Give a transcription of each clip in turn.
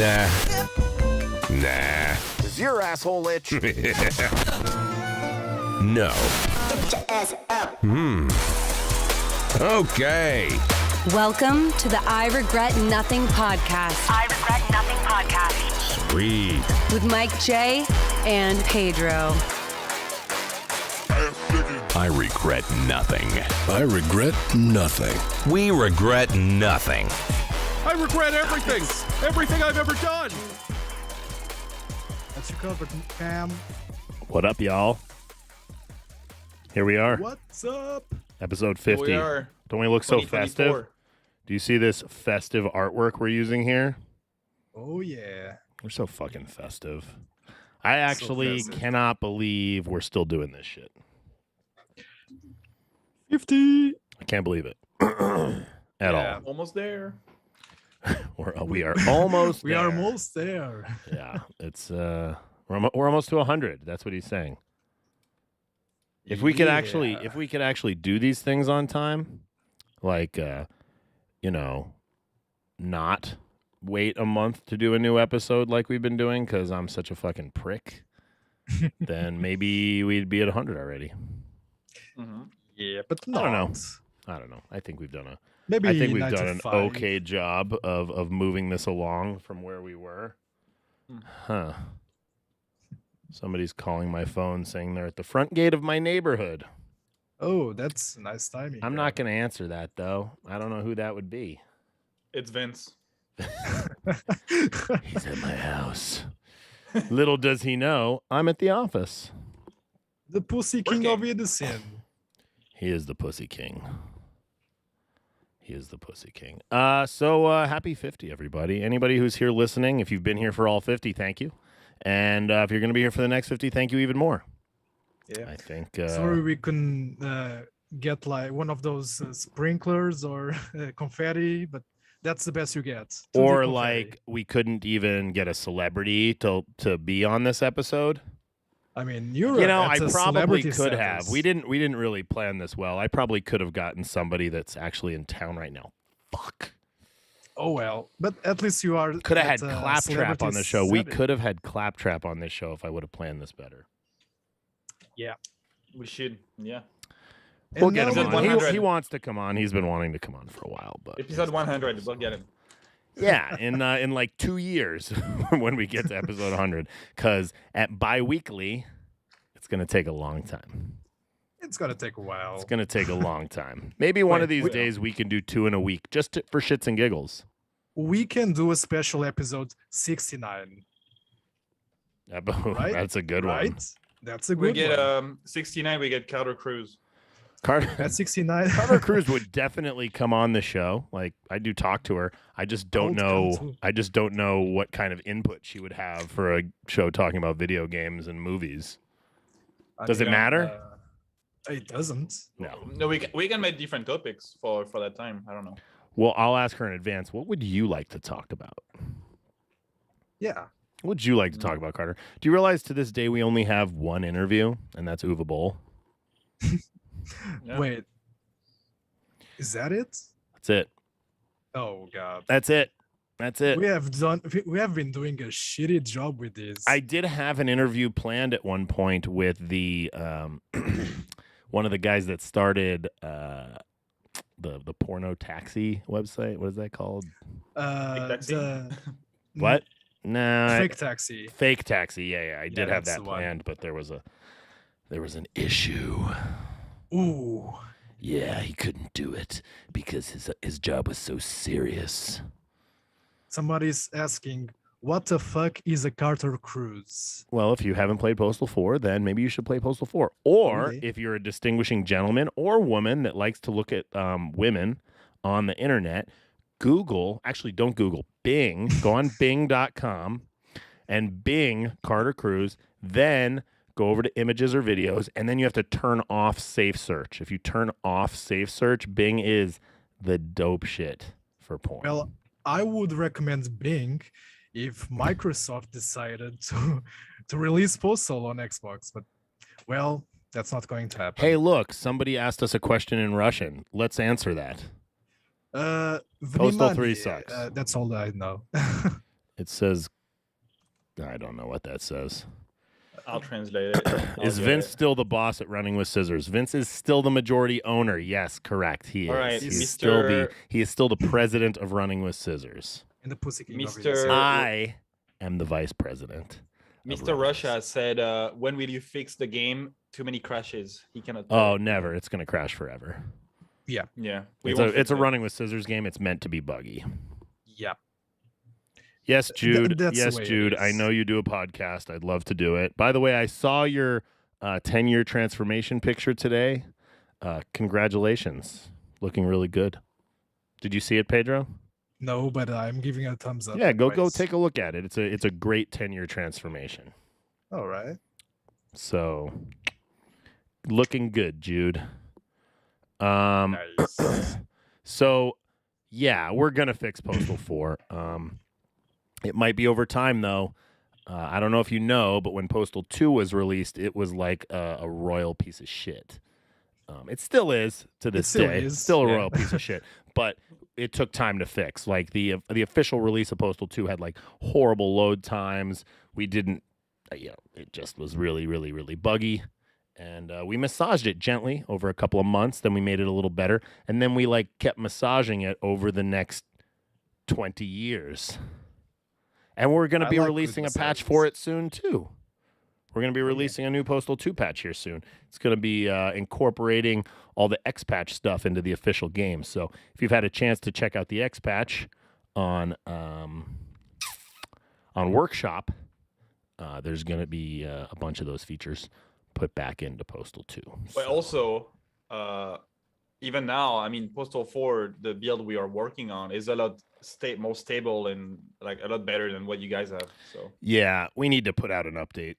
Nah. Is your asshole itch? No. Get your ass up. Okay. Welcome to the I Regret Nothing podcast. I Regret Nothing podcast. Sweet. With Mike J and Pedro. I regret nothing. I regret nothing. We regret nothing. I regret everything. Everything I've ever done. That's your cover, fam. What up, y'all? Here we are. What's up? Episode 50. We are. Don't we look so festive? Do you see this festive artwork we're using here? Oh, yeah. We're so fucking festive. I actually cannot believe we're still doing this shit. 50. I can't believe it. At all. Almost there. We are almost We there. are almost there. Yeah, it's we're almost to 100. That's what he's saying. If we could actually do these things on time, like not wait a month to do a new episode like we've been doing because I'm such a fucking prick, then maybe we'd be at 100 already. Mm-hmm. Yeah, but I don't know. I think we've done an 95. okay job of moving this along from where we were. Huh. Somebody's calling my phone saying they're at the front gate of my neighborhood. Oh, that's nice timing. I'm not going to answer that, though. I don't know who that would be. It's Vince. He's at my house. Little does he know, I'm at the office. The pussy king of Edison. He is the pussy king. So happy 50, everybody. Anybody who's here listening, if you've been here for all 50, thank you. And if you're going to be here for the next 50, thank you even more. Yeah. I think. Sorry we couldn't get like one of those sprinklers or confetti, but that's the best you get. Or like we couldn't even get a celebrity to be on this episode. I mean, I probably could have. We didn't really plan this well. I probably could have gotten somebody that's actually in town right now. Fuck. Oh well, but at least you are. Could have had Claptrap on the show. We setting. could have had Claptrap on this show if I would have planned this better. Yeah, We should. Yeah. We'll get him Episode on. 100. He wants to come on. He's been wanting to come on for a while, but Episode 100. We'll get him. yeah, in like 2 years when we get to episode 100, because at bi-weekly, it's gonna take a long time. it's gonna take a while. It's gonna take a long time. Maybe one of these days we can do 2 in a week, just for shits and giggles. We can do a special episode 69. Right? That's a good Right? one. That's a We good get one. 69. We get Carter Cruz. At 69. Carter Cruz would definitely come on the show. Like I do talk to her. I just don't know. I just don't know what kind of input she would have for a show talking about video games and movies. Does it matter? It doesn't. No, we can make different topics for that time. I don't know. Well, I'll ask her in advance. What would you like to talk about? Yeah. What would you like to talk about, Carter? Do you realize to this day we only have one interview, and that's Uwe Boll? Yeah. Wait. Is that it? That's it. Oh God. That's it. That's it. We have been doing a shitty job with this. I did have an interview planned at one point with the one of the guys that started the porno taxi website. What is that called? Taxi? What? No, Fake taxi. Fake taxi. Yeah. I did have that's that the one. planned, but there was an issue. Ooh. Yeah, he couldn't do it because his job was so serious. Somebody's asking, what the fuck is a Carter Cruz? Well, if you haven't played Postal 4, then maybe you should play Postal 4. Or Okay. if you're a distinguishing gentleman or woman that likes to look at women on the internet, don't Google, Bing. Go on Bing.com and Bing Carter Cruz. Then go over to images or videos, and then you have to turn off safe search. If you turn off safe search, Bing is the dope shit for porn. Well, I would recommend Bing if Microsoft decided to release Postal on Xbox, but well, that's not going to happen. Hey, look, somebody asked us a question in Russian. Let's answer that. Postal Внимание. 3 sucks. That's all I know. It says, I don't know what that says. I'll translate it. Is Vince still the boss at Running with Scissors? Vince is still the majority owner. Yes, correct. He is. All right, He is still the president of Running with Scissors. And the Pussy King. Mr. I am the vice president. Mr. Russia said, when will you fix the game? Too many crashes. He cannot. Oh, never. It's going to crash forever. Yeah. Yeah. It's a Running with Scissors game. It's meant to be buggy. Yeah. Yes, Jude. That's the Yes, way it Jude. is. I know you do a podcast. I'd love to do it. By the way, I saw your 10-year transformation picture today. Congratulations. Looking really good. Did you see it, Pedro? No, but I'm giving it a thumbs up. Yeah, go anyways. take a look at it. It's a great 10-year transformation. All right. So, looking good, Jude. Nice. So, yeah, we're gonna fix Postal 4. It might be over time though. I don't know if you know, but when Postal 2 was released, it was like a royal piece of shit. It still is to this still day. is, It's still a yeah. royal piece of shit. But it took time to fix. Like the official release of Postal 2 had like horrible load times. We didn't, it just was really, really, really buggy. And we massaged it gently over a couple of months. Then we made it a little better. And then we like kept massaging it over the next 20 years. And we're going to I be like good releasing a patch massages. for it soon, too. We're going to be releasing a new Postal 2 patch here soon. It's going to be incorporating all the X patch stuff into the official game. So if you've had a chance to check out the X patch on Workshop, there's going to be a bunch of those features put back into Postal 2. But also, even now, I mean, Postal 4, the build we are working on is a lot more stable and like a lot better than what you guys have. So yeah, we need to put out an update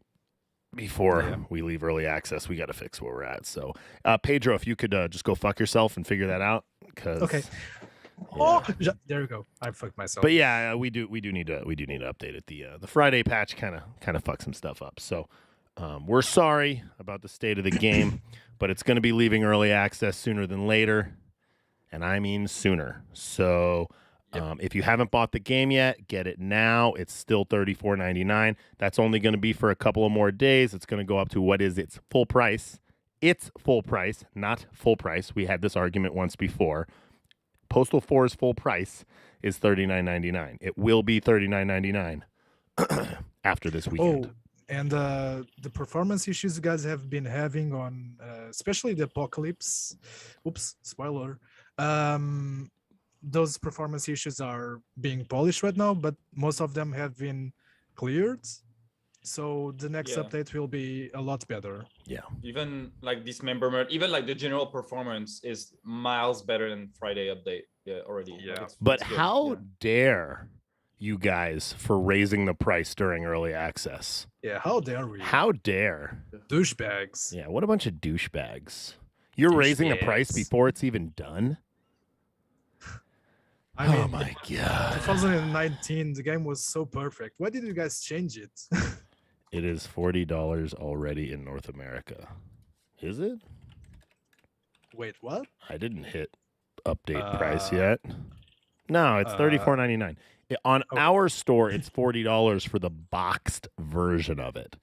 before we leave early access. We got to fix where we're at. So, Pedro, if you could just go fuck yourself and figure that out. Okay. Oh, there we go. I fucked myself. But yeah, we do need to update it. The Friday patch kind of fucked some stuff up. So we're sorry about the state of the game, but it's going to be leaving early access sooner than later, and I mean sooner. So if you haven't bought the game yet, get it now. It's still $34.99. That's only going to be for a couple of more days. It's going to go up to what is its full price. It's full price, not full price. We had this argument once before. Postal 4's full price is $39.99. It will be $39.99 after this weekend. Oh, and the performance issues you guys have been having on, especially the Apocalypse. Oops, spoiler. Those performance issues are being polished right now, but most of them have been cleared. So the next update will be a lot better. Yeah. even like dismemberment, even like the general performance is miles better than Friday update. Yeah, already. Yeah. Like, But it's good. how Yeah. dare you guys for raising the price during early access? Yeah, how dare we? How dare? Douchebags. Yeah, what a bunch of douchebags. You're raising the price Douchebags. before it's even done? I mean, Oh my god. 2019, the game was so perfect. Why did you guys change it? It is $40 already in North America. Is it? Wait, what? I didn't hit update price yet. No, it's $34.99. On our store, it's $40 for the boxed version of it.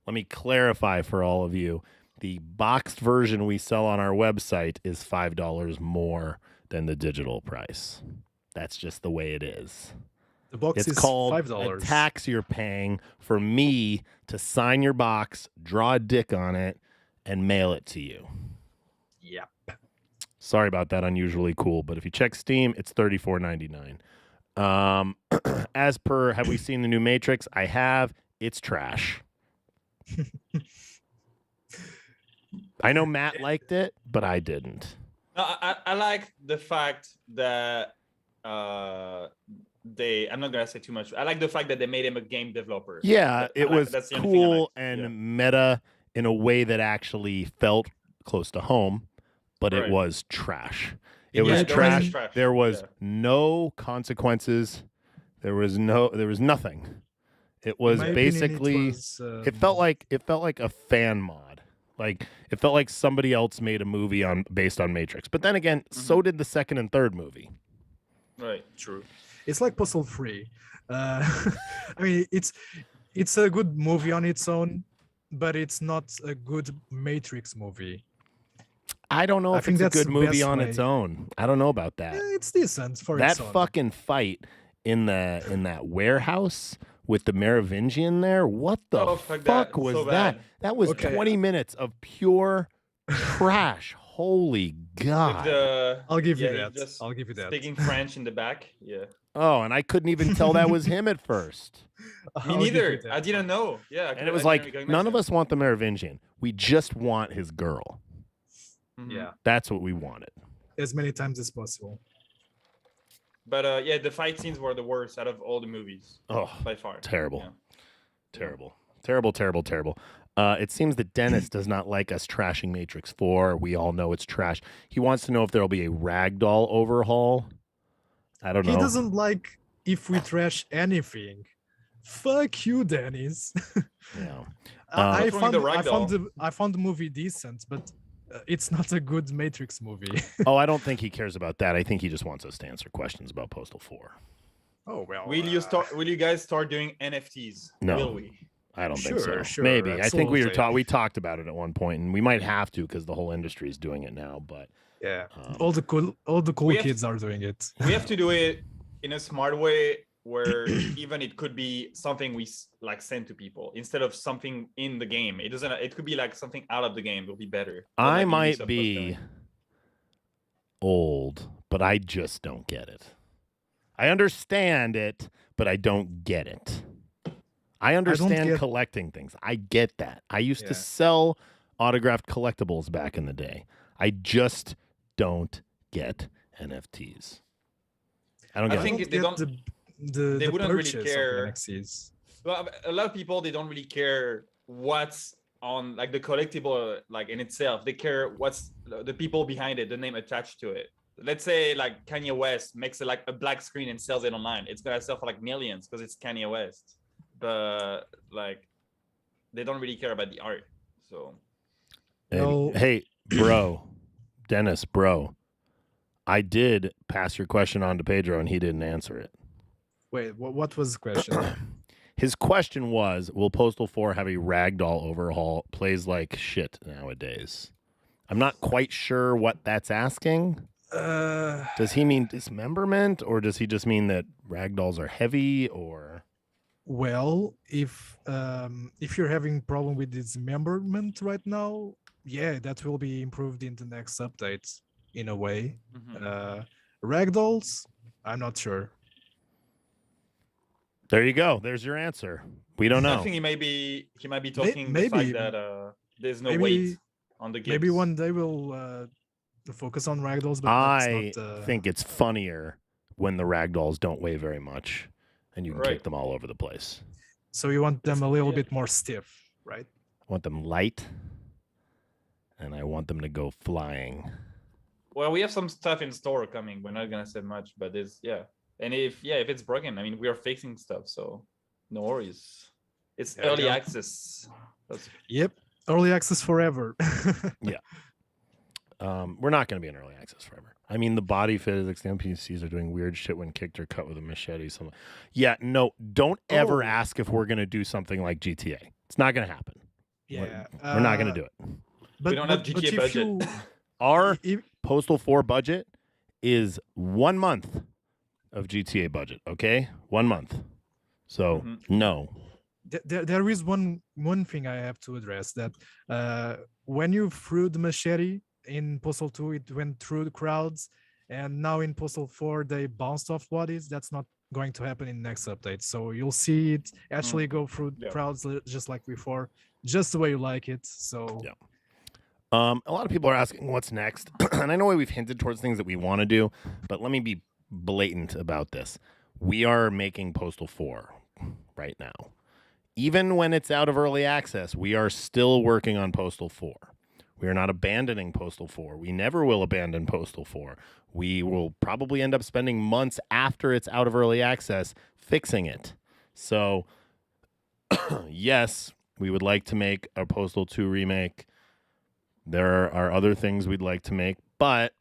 Let me clarify for all of you. The boxed version we sell on our website is $5 more than the digital price. That's just the way it is. The box It's is called $5. a tax you're paying for me to sign your box, draw a dick on it, and mail it to you. Yep. Sorry about that, unusually cool, but if you check Steam, it's $34.99. As per, have we seen the new Matrix? I have. It's trash. I know Matt liked it, but I didn't. No, I like the fact that I'm not gonna say too much. I like the fact that they made him a game developer. Yeah, it was that's the only thing I cool like. and Yeah. meta in a way that actually felt close to home, but it Right. was trash. It Yeah, was there was trash. trash. There was Yeah. no consequences. There was nothing. It was In my opinion, basically it felt like a fan mod. Like it felt like somebody else made a movie based on Matrix. But then again, so did the second and third movie. Right. True. It's like Postal 3. I mean, it's a good movie on its own, but it's not a good Matrix movie. I don't know I if think it's a that's good the movie best on way. its own. I don't know about that. It's decent for That its own. fucking fight in that warehouse with the Merovingian there. What the Oh, fuck fuck that. was So that? bad. That was Okay. 20 minutes of pure trash. Holy God. I'll give you he that. just I'll give you that. Speaking French in the back. Yeah. Oh, and I couldn't even tell that was him at first. Me I'll give you neither. that. I didn't know. Yeah. And it was like, none of us want the Merovingian. We just want his girl. Yeah, That's what we wanted. as many times as possible. But yeah, the fight scenes were the worst out of all the movies Oh, by far. terrible. Yeah. Terrible. Terrible, terrible, terrible. It seems that Dennis does not like us trashing Matrix 4. We all know it's trash. He wants to know if there will be a ragdoll overhaul. I don't know. He doesn't like if we trash anything. Fuck you, Dennis. Yeah. I What's wrong with found the I found the movie decent, but it's not a good Matrix movie. Oh, I don't think he cares about that. I think he just wants us to answer questions about Postal 4. Oh well. Will you guys start doing NFTs? No. Will we? I don't think so. Sure, Maybe. I think absolutely. we talked about it at one point, and we might have to because the whole industry is doing it now. But Yeah, all the cool We have kids are doing it. We have to do it in a smart way where even it could be something we like send to people instead of something in the game. It could be like something out of the game. It'll be better. Not I like a might use of be Postal. old, but I just don't get it. I understand it, but I don't get it. I understand get- collecting things. I get that. I used to Yeah. sell autographed collectibles back in the day. I just don't get NFTs. I don't I get think it. they don't- The they wouldn't really purchase of care. NFTs. Well, a lot of people they don't really care what's on like the collectible like in itself. They care what's the people behind it, the name attached to it. Let's say like Kanye West makes it like a black screen and sells it online. It's gonna sell for like millions because it's Kanye West. But like they don't really care about the art. So No. Hey, bro, Dennis, bro, I did pass your question on to Pedro, and he didn't answer it. Wait, what was the question? His question was, will Postal 4 have a ragdoll overhaul? Plays like shit nowadays. I'm not quite sure what that's asking. Does he mean dismemberment, or does he just mean that ragdolls are heavy, or... Well, if you're having problem with dismemberment right now, yeah, that will be improved in the next update in a way. Ragdolls, I'm not sure. There you go. There's your answer. We don't I know. think he might be talking the maybe- fact that there's no maybe- weight on the gift. Maybe one day we'll focus on ragdolls, but I that's not, think it's funnier when the ragdolls don't weigh very much, and you can kick Right. them all over the place. so you want them a little yeah. bit more stiff, right? I want them light, and I want them to go flying. Well, we have some stuff in store coming. We're not gonna say much, but it's And if it's broken, I mean we are fixing stuff, so no worries. It's There we early go. access. Yep, early access forever. We're not going to be in early access forever. I mean, the body physics, the NPCs are doing weird shit when kicked or cut with a machete. Something. Yeah, no, don't ever Oh. ask if we're going to do something like GTA. It's not going to happen. Yeah, We're not going to do it. But, don't have but GTA if budget. you- Our if- Postal 4 budget is 1 month of GTA budget, okay? 1 month. So, no. there is one thing I have to address, that when you threw the machete in Postal 2, it went through the crowds, and now in Postal 4 they bounced off bodies. That's not going to happen in next update, so you'll see it actually go through Yeah. crowds just like before, just the way you like it. So Yeah. A lot of people are asking what's next, and I know we've hinted towards things that we want to do, but let me be blatant about this. We are making Postal 4 right now. Even when it's out of early access, we are still working on Postal 4. We are not abandoning Postal 4. We never will abandon Postal 4. We will probably end up spending months after it's out of early access fixing it. So, yes, we would like to make a Postal 2 remake. There are other things we'd like to make, but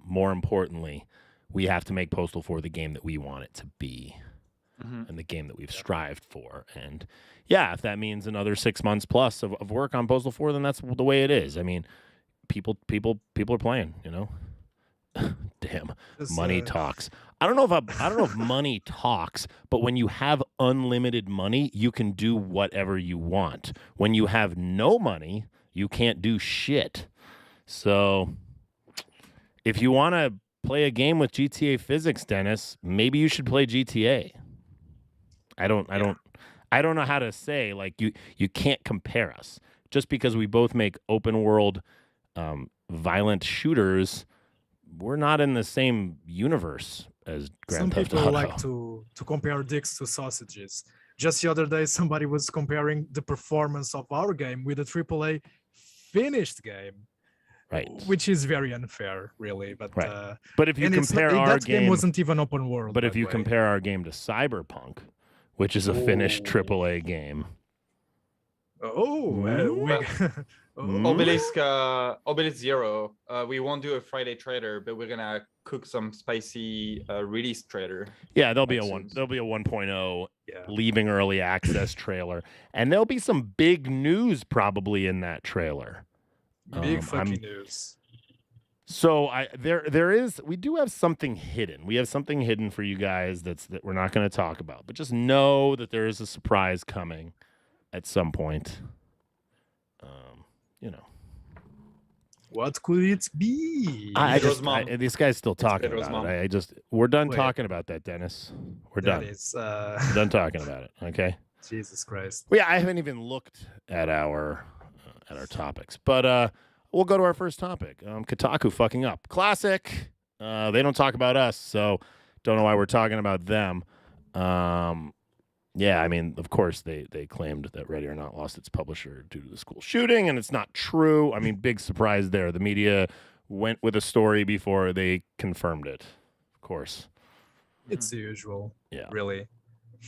more importantly, we have to make Postal 4 the game that we want it to be. Mhm. And the game that we've strived for. And yeah, if that means another 6 months plus of work on Postal 4, then that's the way it is. I mean, people are playing, you know. Damn, money talks. I don't know if money talks, but when you have unlimited money, you can do whatever you want. When you have no money, you can't do shit. So if you want to play a game with GTA physics, Dennis, maybe you should play GTA. I don't know how to say, like, you can't compare us just because we both make open world violent shooters. We're not in the same universe as Grand Some Theft people Auto. like to compare dicks to sausages. Just the other day, somebody was comparing the performance of our game with a AAA finished game, Right. which is very unfair, really. But Right. But if you and it's not- compare our that game wasn't even open world. but by if the you way. compare our game to Cyberpunk, which is a finished AAA game. Obelisk Zero. We won't do a Friday trailer, but we're gonna cook some spicy release trailer. Yeah, there'll be a soon. 1.0 Yeah. leaving early access trailer, and there'll be some big news probably in that trailer. Big fucking news. So we do have something hidden. We have something hidden for you guys that we're not going to talk about, but just know that there is a surprise coming at some point. You know. What could it be? Pedro's mom. This guy's still talking Pedro's about mom. it. We're done Wait. talking about that, Dennis. We're That done. is, We're done talking about it. Okay. Jesus Christ. Well, yeah, I haven't even looked at our topics, but we'll go to our first topic. Kotaku fucking up. Classic. They don't talk about us, so don't know why we're talking about them. Yeah, I mean, of course, they claimed that Ready or Not lost its publisher due to the school shooting, and it's not true. I mean, big surprise there. The media went with a story before they confirmed it, of course. It's the usual. Yeah. Really.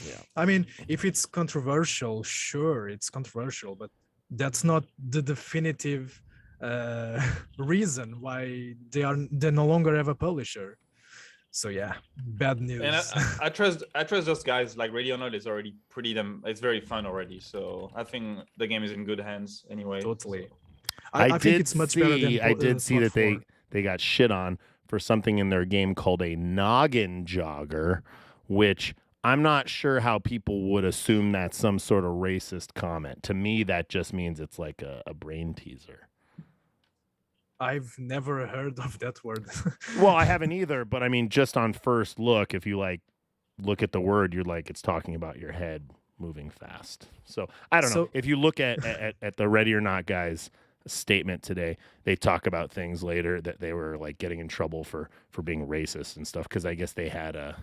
Yeah. I mean, if it's controversial, sure, it's controversial, but that's not the definitive reason why they no longer have a publisher. So yeah, bad news. And I trust those guys. Like Radio Note is already it's very fun already. So I think the game is in good hands anyway. Totally. So. I think it's much better than I did see that Smart 4. they got shit on for something in their game called a noggin jogger, which I'm not sure how people would assume that's some sort of racist comment. To me, that just means it's like a brain teaser. I've never heard of that word. Well, I haven't either, but I mean, just on first look, if you like look at the word, you're like, it's talking about your head moving fast. So I don't know. If you look at the Ready or Not guys' statement today, they talk about things later that they were like getting in trouble for being racist and stuff because I guess they had a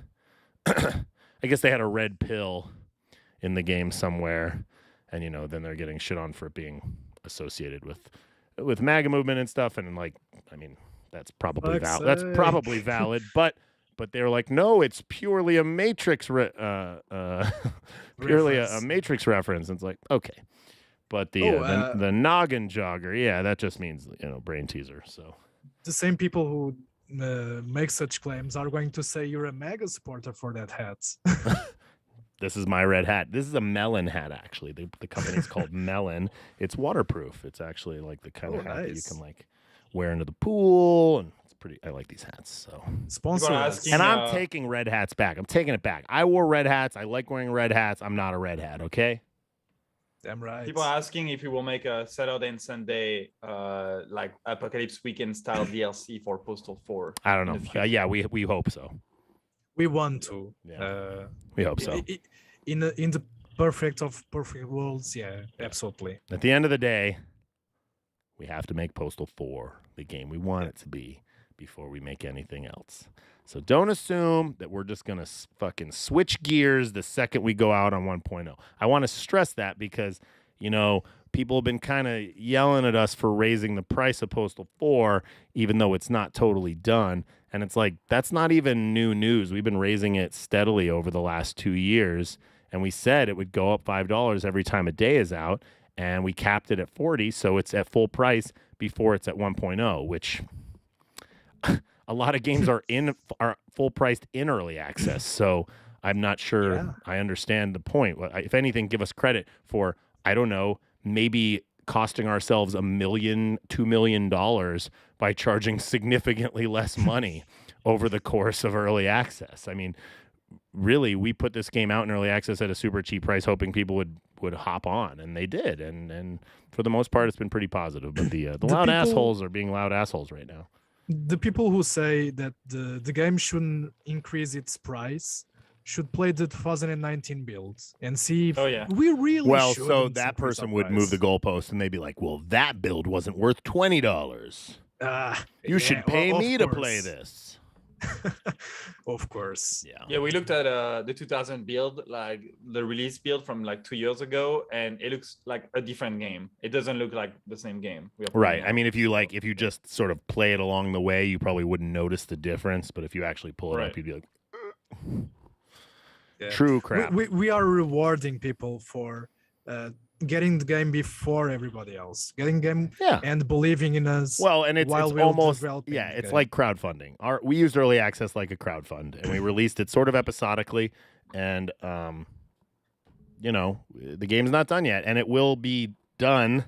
red pill in the game somewhere, and then they're getting shit on for it being associated with MAGA movement and stuff, and like, I mean, that's probably valid. That's probably valid, but they're like, no, it's purely a Matrix, purely a Matrix reference. And it's like, okay, but the noggin jogger, yeah, that just means brain teaser. So the same people who make such claims are going to say you're a MAGA supporter for that hat. This is my red hat. This is a melon hat, actually. The company's called Melon. It's waterproof. It's actually like the kind of hat that you can like wear into the pool, and it's pretty. I like these hats. So sponsor us. asking, and I'm taking red hats back. I'm taking it back. I wore red hats. I like wearing red hats. I'm not a red hat. Okay. Damn right. People are asking if we will make a Saturday and Sunday like Apocalypse Weekend style DLC for Postal 4. I don't know. Yeah, we hope so. We want to. Yeah. We hope so. In the perfect of perfect worlds, yeah, absolutely. At the end of the day, we have to make Postal 4 the game we want it to be before we make anything else. So don't assume that we're just going to fucking switch gears the second we go out on 1.0. I want to stress that because, people have been kind of yelling at us for raising the price of Postal 4, even though it's not totally done. And it's like, that's not even new news. We've been raising it steadily over the last 2 years. And we said it would go up $5 every time a day is out. And we capped it at 40. So it's at full price before it's at 1.0, which a lot of games are full priced in early access. So I'm not sure I understand the point. If anything, give us credit for, I don't know, maybe costing ourselves $1 million, $2 million by charging significantly less money over the course of early access. I mean, really, we put this game out in early access at a super cheap price, hoping people would hop on, and they did. And for the most part, it's been pretty positive. But the loud assholes are being loud assholes right now. The people who say that the game shouldn't increase its price should play the 2019 builds and see if we really well, should. So that person would move the goalpost, and they'd be like, well, that build wasn't worth $20. You should pay me to play this. Of course. Yeah, we looked at the 2000 build, like the release build from like 2 years ago, and it looks like a different game. It doesn't look like the same game. Right. I mean, if you just sort of play it along the way, you probably wouldn't notice the difference. But if you actually pull it up, you'd be like, true crap. We are rewarding people for getting the game before everybody else, getting game and believing in us. Well, and it's almost it's like crowdfunding. We used early access like a crowdfund, and we released it sort of episodically. And the game's not done yet, and it will be done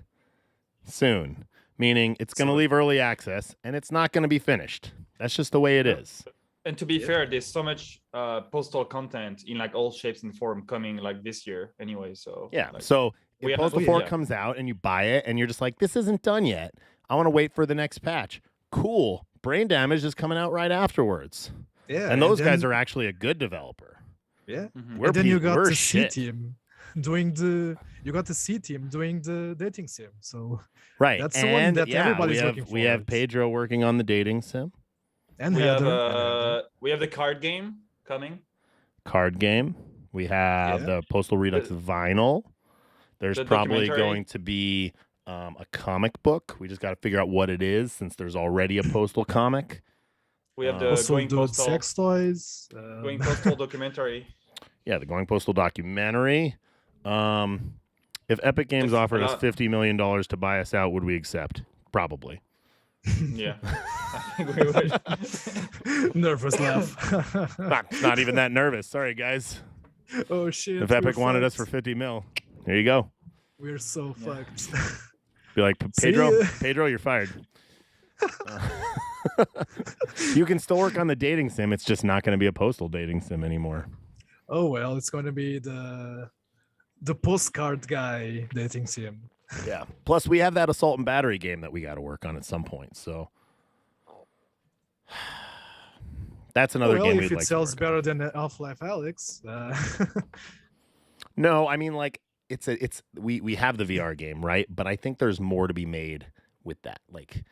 soon. Meaning, it's going to leave early access, and it's not going to be finished. That's just the way it is. And to be fair, there's so much Postal content in like all shapes and form coming like this year anyway. So so if Postal 4 comes out and you buy it and you're just like, this isn't done yet, I want to wait for the next patch. Cool. Brain Damage is coming out right afterwards. Yeah, and those guys are actually a good developer. Yeah, and then you got the C team doing the dating sim. So that's the one that everybody's looking for. We have Pedro working on the dating sim. And we have the card game coming. Card game. We have the Postal Redux vinyl. There's probably going to be a comic book. We just got to figure out what it is, since there's already a Postal comic. We have the Going Postal sex toys. Going Postal documentary. Yeah, the Going Postal documentary. If Epic Games offered us $50 million to buy us out, would we accept? Probably. Yeah, I think we would. Nervous laugh. not even that nervous. Sorry, guys. Oh shit! If Epic wanted us for 50 mil, there you go. We're so fucked. Be like, Pedro, you're fired. You can still work on the dating sim. It's just not going to be a Postal dating sim anymore. Oh well, it's going to be the postcard guy dating sim. Yeah. Plus, we have that assault and battery game that we got to work on at some point. So that's another game. If it sells better than Half-Life Alyx. No, I mean, like we have the VR game, right? But I think there's more to be made with that. Like,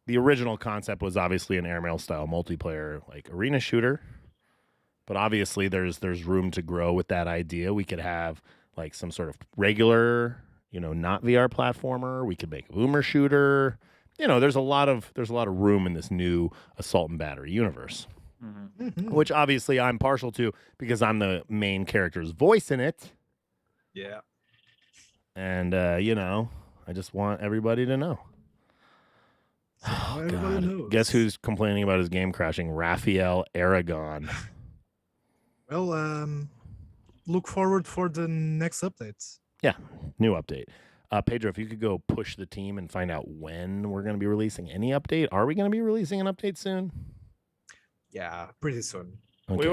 the original concept was obviously an airmail style multiplayer, like arena shooter. But obviously, there's room to grow with that idea. We could have like some sort of regular, not VR platformer. We could make a boomer shooter. There's a lot of room in this new assault and battery universe, which obviously I'm partial to because I'm the main character's voice in it. Yeah. And I just want everybody to know. Oh, everybody knows. Guess who's complaining about his game crashing? Raphael Aragon. Well, look forward for the next updates. Yeah, new update. Pedro, if you could go push the team and find out when we're going to be releasing any update. Are we going to be releasing an update soon? Yeah, pretty soon. Okay.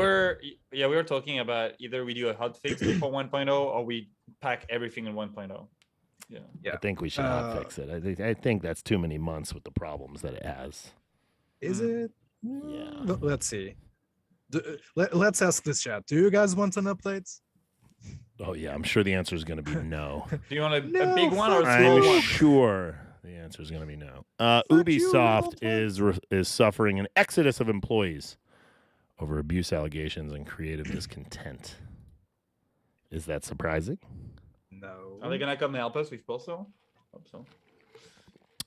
We were talking about either we do a hotfix for 1.0 or we pack everything in 1.0. Yeah. I think we should hotfix it. I think that's too many months with the problems that it has. Is it? Yeah. Let's see. Let's ask this chat. Do you guys want an update? Oh, yeah. I'm sure the answer is going to be no. Do you want a big one or a small one? I'm sure the answer is going to be no. Ubisoft is suffering an exodus of employees over abuse allegations and creative discontent. Is that surprising? No. Are they going to come to help us with Postal? Hope so.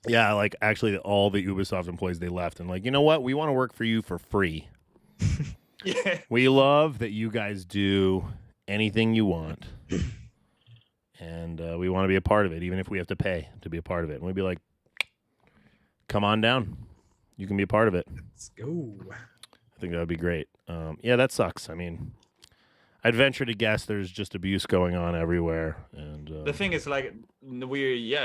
Yeah, like actually all the Ubisoft employees, they left and like, you know what? We want to work for you for free. Yeah. We love that you guys do anything you want. And we want to be a part of it, even if we have to pay to be a part of it. And we'd be like, come on down. You can be a part of it. Let's go. I think that would be great. Yeah, that sucks. I mean, I'd venture to guess there's just abuse going on everywhere. And The thing is, like,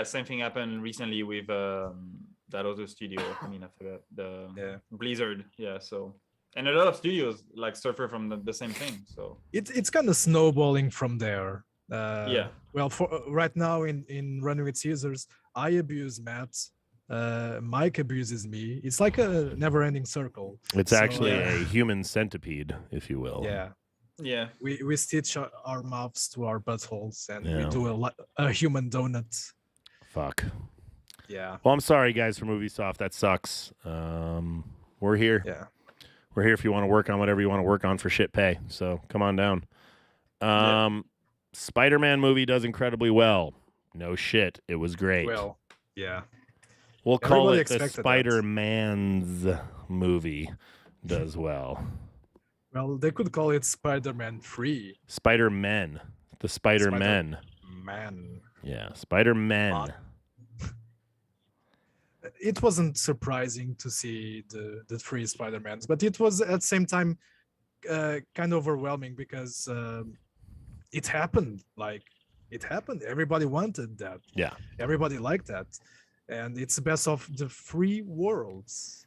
same thing happened recently with that other studio. I mean, I forgot the Blizzard. Yeah, so and a lot of studios like suffer from the same thing. So It's kind of snowballing from there. Yeah. Well, for right now in Running with Caesars, I abuse Matt. Mike abuses me. It's like a never-ending circle. it's actually a human centipede, if you will. yeah, We stitch our mouths to our buttholes, and Yeah. we do a human donut. Fuck. Yeah. Well, I'm sorry, guys, for Moviesoft. That sucks. We're here. Yeah. We're here if you want to work on whatever you want to work on for shit pay. So come on down. Spider-Man movie does incredibly well. No shit. It was great. Well, yeah. We'll call everybody it the expected that. Spider-Man's movie does well. Well, they could call it Spider-Man 3. Spider-Men. The Spider-Men. Man. Yeah, Spider-Men. Odd. It wasn't surprising to see the three Spider-Mans, but it was at the same time kind of overwhelming because it happened. Like, it happened. Everybody wanted that. Yeah. Everybody liked that. And it's the best of the three worlds.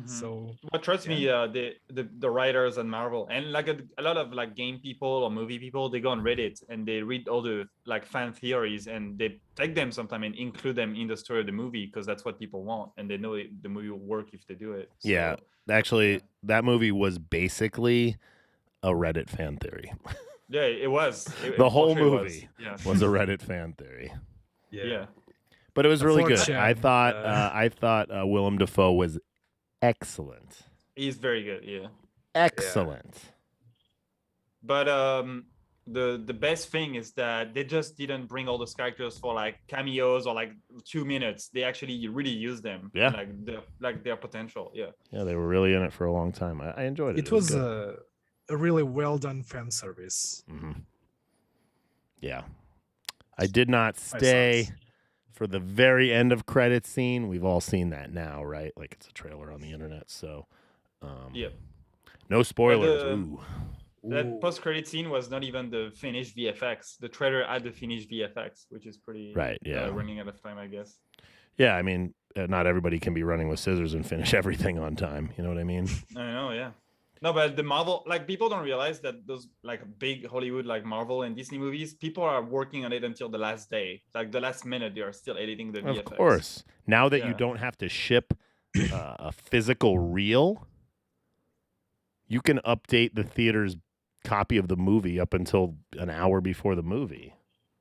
So but trust me, the writers and Marvel and like a lot of like game people or movie people, they go on Reddit and they read all the like fan theories and they take them sometime and include them in the story of the movie because that's what people want and they know the movie will work if they do it. So, Yeah. Actually, that movie was basically a Reddit fan theory. yeah, it was. The whole for sure it movie was a Reddit fan theory. Yeah. But it was really good. 4chan, I thought Willem Dafoe was excellent. He's very good. Yeah. Excellent. But the best thing is that they just didn't bring all those characters for like cameos or like 2 minutes. They actually really used them. Yeah. Like their potential. Yeah. Yeah, they were really in it for a long time. I enjoyed it. it was good. a really well done fan service. Yeah. I did not My stay sons. for the very end of credits scene. We've all seen that now, right? Like it's a trailer on the internet. So Yep. no spoilers. But, Ooh. That post-credit scene was not even the finished VFX. The trailer had the finished VFX, which is pretty Right, yeah. running out of time, I guess. Yeah, I mean, not everybody can be running with scissors and finish everything on time. You know what I mean? I know, yeah. No, but the Marvel, like people don't realize that those like big Hollywood, like Marvel and Disney movies, people are working on it until the last day. Like the last minute, they are still editing the VFX. Of course. Now that you Yeah. don't have to ship a physical reel, you can update the theater's copy of the movie up until an hour before the movie.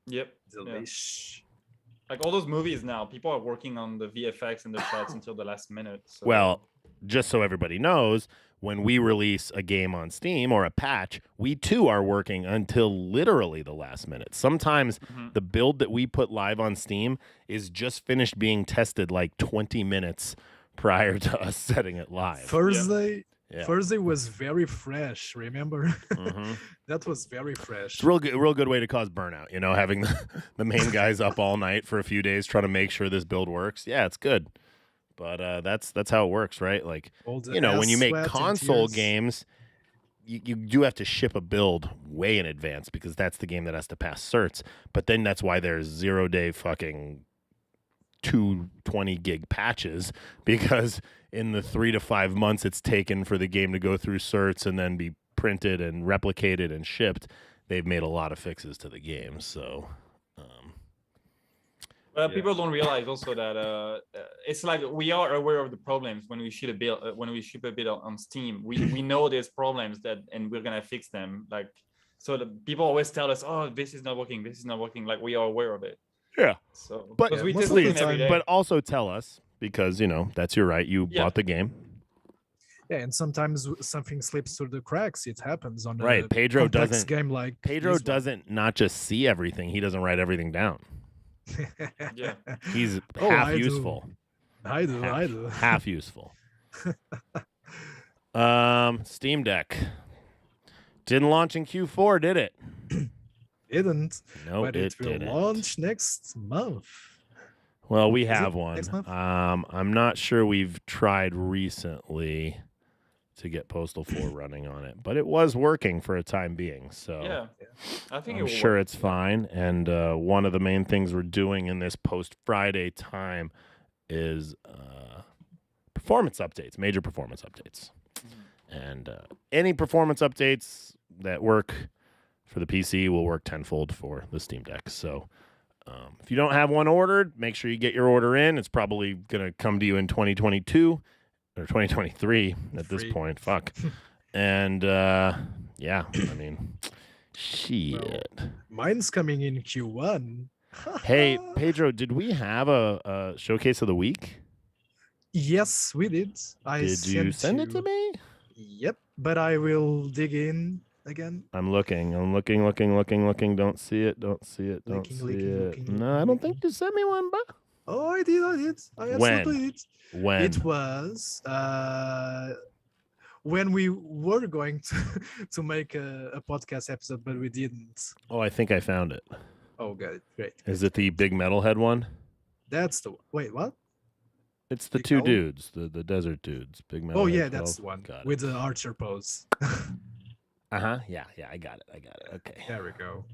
Yep. Yeah. Delish. Like all those movies now, people are working on the VFX and the shots until the last minute. So. Well, just so everybody knows, when we release a game on Steam or a patch, we too are working until literally the last minute. Sometimes the build that we put live on Steam is just finished being tested like 20 minutes prior to us setting it live. Thursday Yeah. Thursday was very fresh, remember? Mm-hmm. That was very fresh. It's a real good way to cause burnout, you know, having the main guys up all night for a few days trying to make sure this build works. Yeah, it's good. But that's how it works, right? Like, All the you know, when you make sweat and console tears. games, you do have to ship a build way in advance because that's the game that has to pass certs. But then that's why there's 0-day fucking 220 gig patches, because in the 3 to 5 months it's taken for the game to go through certs and then be printed and replicated and shipped, they've made a lot of fixes to the game. So people don't realize also that it's like we are aware of the problems when we ship a build on Steam. We know there's problems and we're gonna fix them. Like, so the people always tell us, "Oh, this is not working. This is not working." Like, we are aware of it. yeah. So, But because we most test of the them every time- day. But also tell us, because you know that's your right. You Yeah. bought the game, Yeah, and sometimes something slips through the cracks. It happens on right? a Pedro complex doesn't. game like Pedro this one. doesn't not just see everything; he doesn't write everything down. Yeah. He's Oh, half I do. useful. I do. Half useful. Steam Deck didn't launch in Q4, did it? Didn't. No, but it will didn't. launch next month. Well, we Is have it one. next month? I'm not sure we've tried recently to get Postal 4 running on it, but it was working for a time being. So Yeah, I think it I'm will sure work. it's fine. And one of the main things we're doing in this post-Friday time is performance updates, major performance updates. And any performance updates that work for the PC will work tenfold for the Steam Deck. So if you don't have one ordered, make sure you get your order in. It's probably going to come to you in 2022 or 2023 at this point. Fuck. And yeah, I mean, shit. Mine's coming in Q1. Hey, Pedro, did we have a showcase of the week? Yes, we did. Did you send it to me? Yep, but I will dig in again. I'm looking. Don't see it. Looking, No, I don't think you sent me one, bro. Oh, I did. I absolutely did. When? It was when we were going to make a podcast episode, but we didn't. Oh, I think I found it. Oh, good, great. Is it the big metalhead one? That's the wait. What? It's the Big two metal? dudes, the desert dudes. Big metalhead. Oh yeah, 12. that's the one Got it. with the archer pose. Yeah, I got it. Okay. There we go.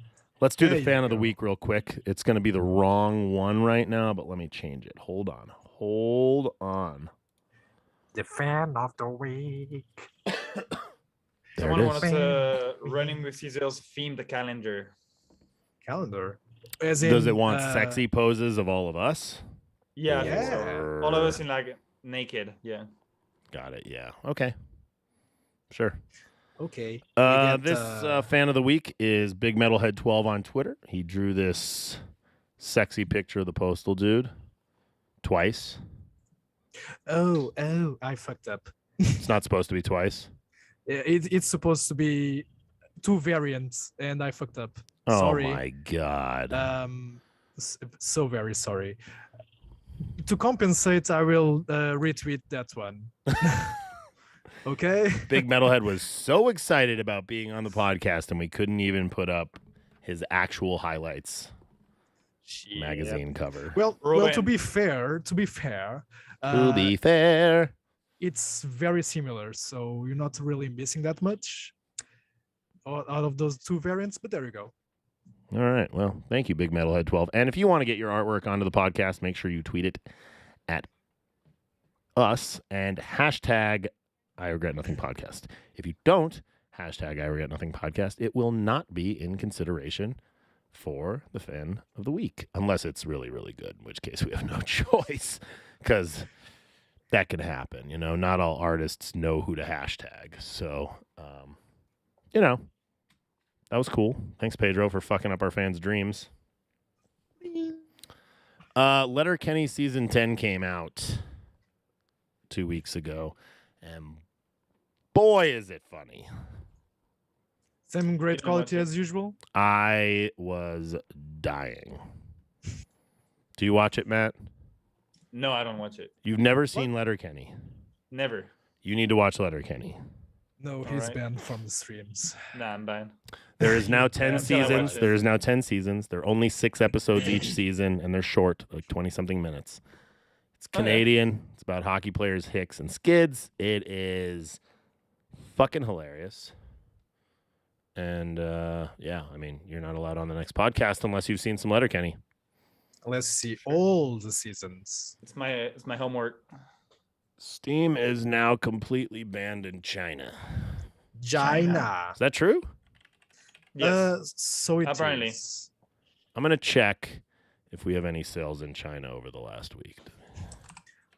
Let's do There the you fan of the go. week real quick. It's going to be the wrong one right now, but let me change it. Hold on. The fan of the week. There Someone it is. wanted to running with scissors theme the calendar. Calendar. As Does in, it want sexy poses of all of us? Yeah, I think so. Yeah. All of us in like naked. Yeah. Got it. Yeah. Okay. Sure. Okay. This fan of the week is Big Metalhead 12 on Twitter. He drew this sexy picture of the Postal dude twice. Oh, I fucked up. It's not supposed to be twice. It's supposed to be two variants, and I fucked up. Oh Sorry. my god. So very sorry. To compensate, I will retweet that one. Okay. Big Metalhead was so excited about being on the podcast, and we couldn't even put up his actual highlights magazine cover. Well, to Ruben. be fair, To be fair. it's very similar, so you're not really missing that much out of those two variants. But there you go. All right. Well, thank you, Big Metalhead 12. And if you want to get your artwork onto the podcast, make sure you tweet it at us and hashtag I Regret Nothing Podcast. If you don't hashtag I Regret Nothing Podcast, it will not be in consideration for the fan of the week, unless it's really, really good, in which case we have no choice, because that can happen. You know, not all artists know who to hashtag. So, that was cool. Thanks, Pedro, for fucking up our fans' dreams. Letterkenny Season 10 came out 2 weeks ago, and boy, is it funny. Same great Didn't quality watch it. as usual. I was dying. Do you watch it, Matt? No, I don't watch it. You've never seen Letterkenny. Never. You need to watch Letterkenny. No, he's Alright. banned from the streams. Nah, I'm banned. There is now 10 until I watch seasons. it. There is now 10 seasons. There are only 6 episodes each season, and they're short, like 20-something minutes. It's Oh, yeah. Canadian. It's about hockey players, hicks, and skids. It is fucking hilarious. And, yeah, I mean, you're not allowed on the next podcast unless you've seen some Letterkenny. Let's see all the seasons. It's my homework. Steam is now completely banned in China. China. Is that true? Yes. So it Apparently. is. I'm going to check if we have any sales in China over the last week.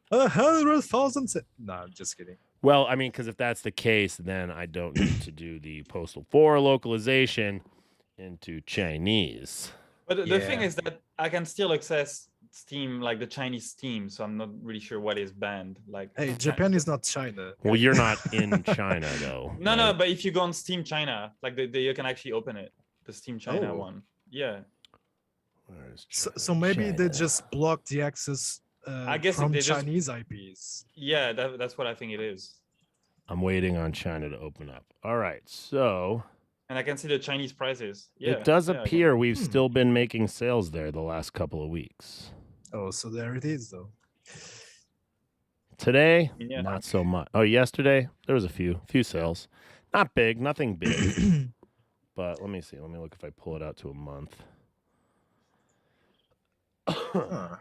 100,000. No, I'm just kidding. Well, I mean, because if that's the case, then I don't need to do the Postal 4 localization into Chinese. But the thing Yeah. is that I can still access Steam, like the Chinese Steam, so I'm not really sure what is banned. Like, Hey, Japan is not China. Well, you're not in China, though. No, right? no, but if you go on Steam China, like you can actually open it, the Steam China Oh. one. Yeah, Where is So maybe they China? just blocked the access I guess from they just- Chinese IPs. yeah, that's what I think it is. I'm waiting on China to open up. All right, so And I can see the Chinese prices. Yeah, it does yeah, I can- appear we've still been making sales there the last couple of weeks. Oh, so there it is, though. Today, Yeah. not so much. Oh, yesterday there was a few sales. Not big, nothing big. But let me see. Let me look if I pull it out to a month. Huh.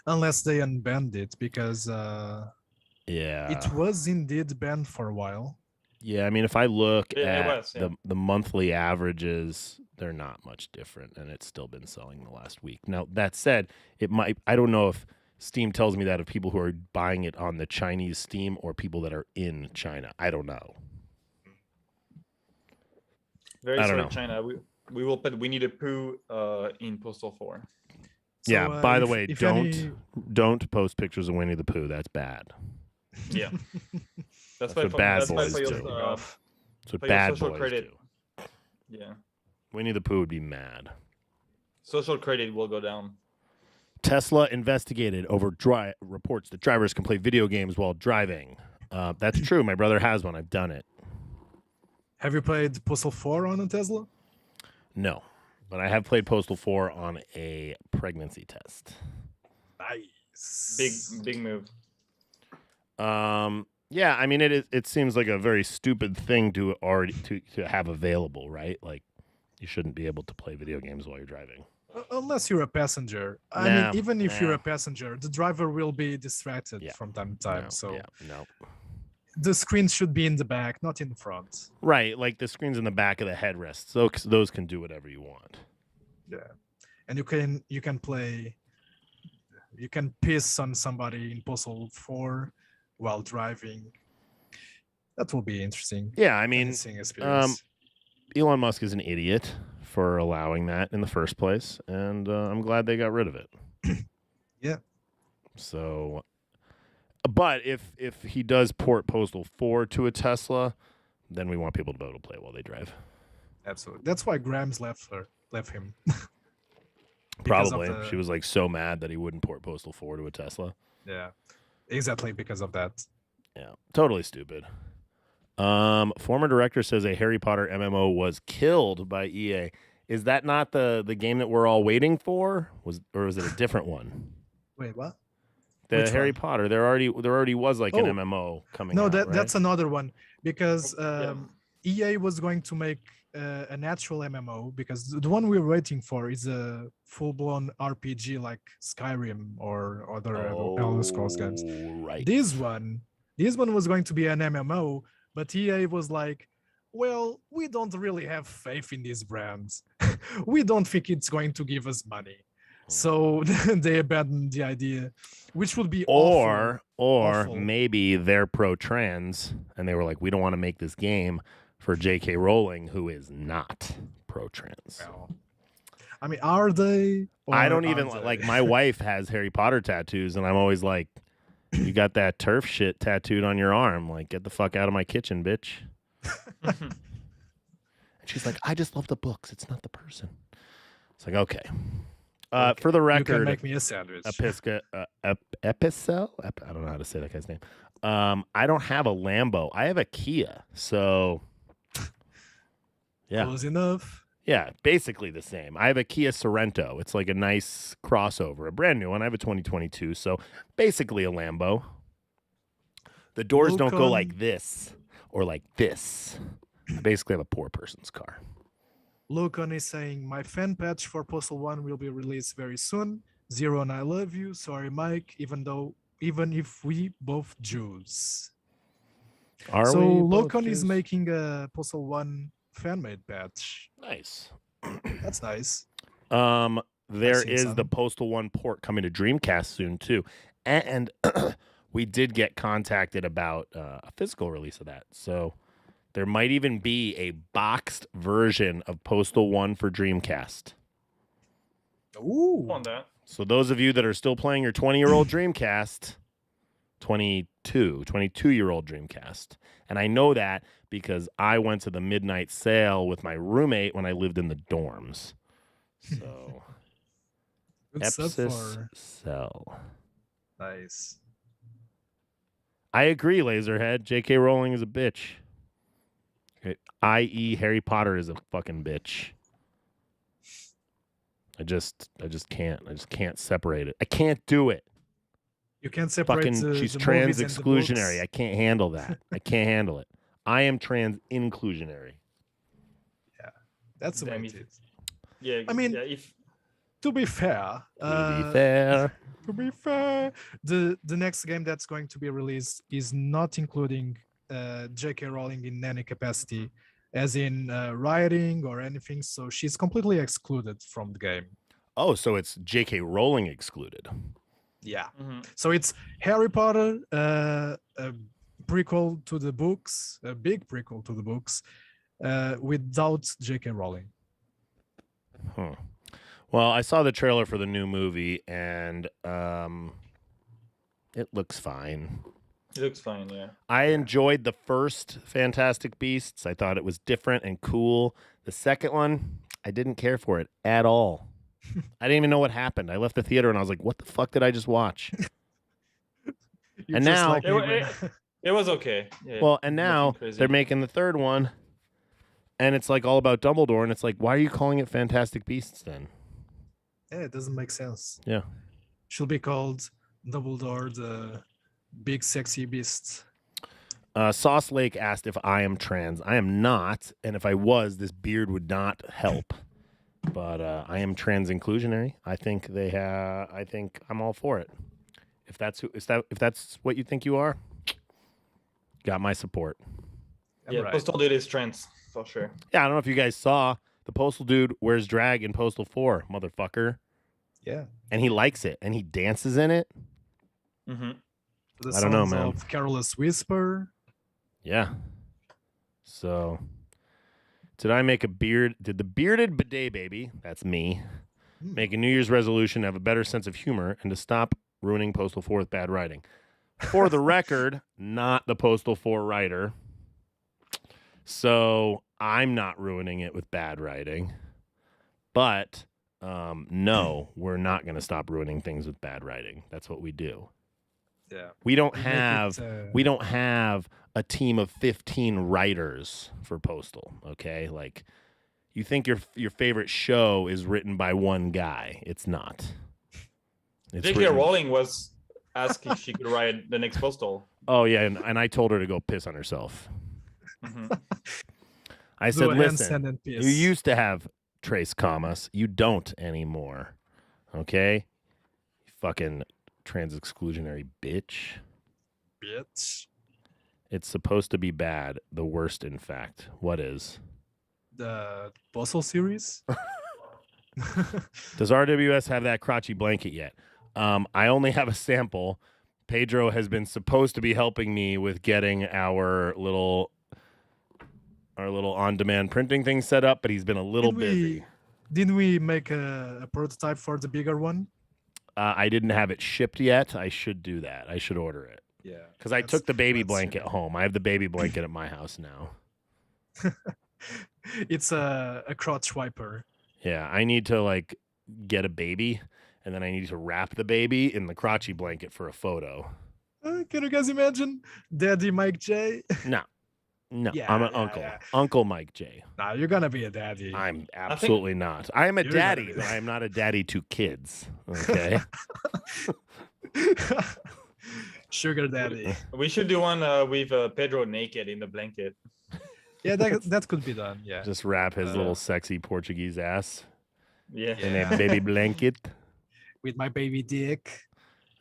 Unless they unbanned it, because Yeah. it was indeed banned for a while. Yeah, I mean, if I look Yeah, it at was, yeah. the monthly averages, they're not much different, and it's still been selling the last week. Now, that said, it might. I don't know if Steam tells me that of people who are buying it on the Chinese Steam or people that are in China. I don't know. Very I don't sorry, know. China. We will put Winnie the Pooh in Postal 4. So, Yeah. By the if- way, if don't post pictures of Winnie the Pooh. That's bad. Yeah. That's what bad boys for your, do. That's what for your bad social boys credit. do. Yeah. Winnie the Pooh would be mad. Social credit will go down. Tesla investigated over reports that drivers can play video games while driving. That's true. My brother has one. I've done it. Have you played Postal 4 on a Tesla? No, but I have played Postal 4 on a pregnancy test. Nice. Big move. Yeah, I mean it seems like a very stupid thing to have available, right? Like you shouldn't be able to play video games while you're driving. Unless you're a passenger. I Nah, mean, even if you're nah. a passenger, the driver will be distracted Yeah. from time to time. No, so yeah, no. the screen should be in the back, not in the front. Right, like the screen's in the back of the headrest. So those can do whatever you want. Yeah. And you can play, you can piss on somebody in Postal 4 while driving. That will be interesting. Yeah, I mean, Interesting experience. Elon Musk is an idiot for allowing that in the first place, and I'm glad they got rid of it. Yeah. So, but if he does port Postal 4 to a Tesla, then we want people to be able to play while they drive. Absolutely. That's why Grimes left him. Because of Probably. She was like so mad that he wouldn't port Postal 4 to a Tesla. Yeah. Exactly because of that. Yeah, totally stupid. Former director says a Harry Potter MMO was killed by EA. Is that not the game that we're all waiting for? Or was it a different one? Wait, what? The Which Harry one? Potter. There already was like an Oh. MMO coming No, out, right? that's another one because Yeah. EA was going to make a natural MMO because the one we're waiting for is a full-blown RPG like Skyrim or other Elder Scrolls games. Right. This one was going to be an MMO, but EA was like, well, we don't really have faith in these brands. We don't think it's going to give us money. So they abandoned the idea, which would be Or awful. maybe they're pro-trans and they were like, we don't want to make this game for J.K. Rowling, who is not pro-trans. Well, I mean, are they? I or don't even aren't they? like. My wife has Harry Potter tattoos, and I'm always like, "You got that turf shit tattooed on your arm? Like, get the fuck out of my kitchen, bitch." And she's like, "I just love the books. It's not the person." It's like, okay. For the You can record, make me a sandwich. Epicel. I don't know how to say that guy's name. I don't have a Lambo. I have a Kia. So, yeah. Close enough. Yeah, basically the same. I have a Kia Sorento. It's like a nice crossover, a brand new one. I have a 2022, so basically a Lambo. The doors don't go like this or like this. I basically have a poor person's car. Locan is saying, my fan patch for Postal 1 will be released very soon. Zero and I love you. Sorry, Mike, even if we both Jews. So Locan is making a Postal 1 fan-made patch. Nice. That's nice. There seen is some. the Postal 1 port coming to Dreamcast soon too. And we did get contacted about a physical release of that. So there might even be a boxed version of Postal 1 for Dreamcast. Ooh. On that. So those of you that are still playing your 20-year-old Dreamcast, 22-year-old Dreamcast. And I know that because I went to the midnight sale with my roommate when I lived in the dorms. So Good stuff Epsis for Cell. nice. I agree, Laserhead. J.K. Rowling is a bitch. Okay. I.e. Harry Potter is a fucking bitch. I just can't. I just can't separate it. I can't do it. You can't separate Fucking, she's the trans movies and the exclusionary. books. I can't handle that. I can't handle it. I am trans inclusionary. That's the way Damn it it. is. Yeah, I mean, yeah, if To be fair, To be fair. to be fair, the next game that's going to be released is not including J.K. Rowling in any capacity, as in writing or anything. So she's completely excluded from the game. Oh, so it's J.K. Rowling excluded. Yeah. Mhm. So it's Harry Potter, a prequel to the books, a big prequel to the books, without J.K. Rowling. Huh. Well, I saw the trailer for the new movie, and it looks fine. it looks fine, yeah. I enjoyed the first Fantastic Beasts. I thought it was different and cool. The second one, I didn't care for it at all. I didn't even know what happened. I left the theater and I was like, what the fuck did I just watch? You're And just now- like me when- It was okay. Yeah, Well, and now nothing crazy. they're making the third one, and it's like all about Dumbledore, and it's like, why are you calling it Fantastic Beasts then? yeah, it doesn't make sense. Yeah. Should be called Dumbledore, the big sexy beast. Sauce Lake asked if I am trans. I am not, and if I was, this beard would not help. But I am trans inclusionary. I think I think I'm all for it. If that's what you think you are, got my support. Yeah, Right. Postal did his trends for sure. Yeah, I don't know if you guys saw the Postal dude wears drag in Postal 4, motherfucker, Yeah. and he likes it and he dances in it. Mm-hmm. The I don't know, sounds man. of Careless Whisper. Yeah. So, did I make a beard? Did the bearded bidet baby, that's me, make a New Year's resolution to have a better sense of humor and to stop ruining Postal 4 with bad writing? For the record, not the Postal 4 writer. So, I'm not ruining it with bad writing. But, no, we're not going to stop ruining things with bad writing. That's what we do. Yeah. We don't We make have it, we don't have a team of 15 writers for Postal, okay? Like, you think your favorite show is written by one guy. It's not. It's J.K. written- Rowling was asked if she could write the next Postal. Oh yeah, and I told her to go piss on herself. Mhm. I do said, a listen, handstand and piss. you used to have trace commas. You don't anymore. Okay? You fucking trans exclusionary bitch. bitch. It's supposed to be bad. The worst, in fact. What is? The Postal series. Does RWS have that crotchy blanket yet? I only have a sample. Pedro has been supposed to be helping me with getting our little on-demand printing thing set up, but he's been a little busy. Didn't we make a prototype for the bigger one? I didn't have it shipped yet. I should do that. I should order it. Yeah. Because I took the baby blanket home. I have the baby blanket at my house now. It's a crotch wiper. Yeah, I need to like get a baby, and then I need to wrap the baby in the crotchy blanket for a photo. Can you guys imagine Daddy Mike J? No, Yeah, I'm an yeah, uncle. yeah. Uncle Mike J. Nah, you're gonna be a daddy. I'm absolutely not. I am a You're gonna daddy, be- but I am not a daddy to kids. Okay. Sugar daddy. We should do one with Pedro naked in the blanket. Yeah, that could be done. Yeah. Just wrap his little sexy Portuguese ass Yeah. in Yeah. a baby blanket. With my baby dick,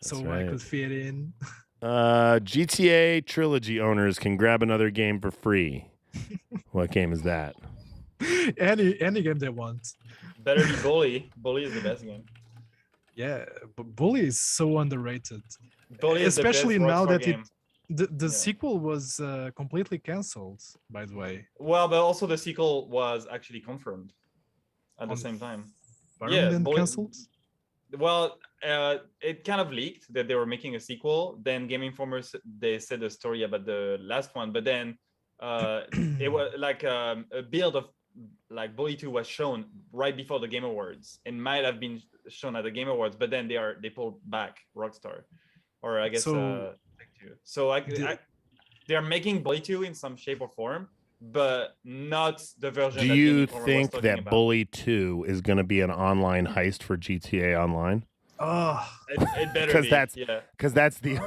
so That's I right. could fit in. GTA trilogy owners can grab another game for free. What game is that? any game they want. Better be Bully. Bully is the best game. Yeah, but Bully is so underrated. Bully is the best Especially now Rockstar that game. the Yeah. sequel was completely cancelled. By the way, Well, but also the sequel was actually confirmed at the On same time. Environment Yeah, Bully- cancelled. Well, it kind of leaked that they were making a sequel. Then Game Informer they said a story about the last one, but then it was like a build of like Bully 2 was shown right before the Game Awards and might have been shown at the Game Awards, but then they pulled back Rockstar, or I guess So- Take-Two. So they're making Bully 2 in some shape or form, but not the version. Do that you Jamie Palmer was think talking that about. Bully 2 is going to be an online heist for GTA Online? Oh, It better Because be. that's Yeah. because that's the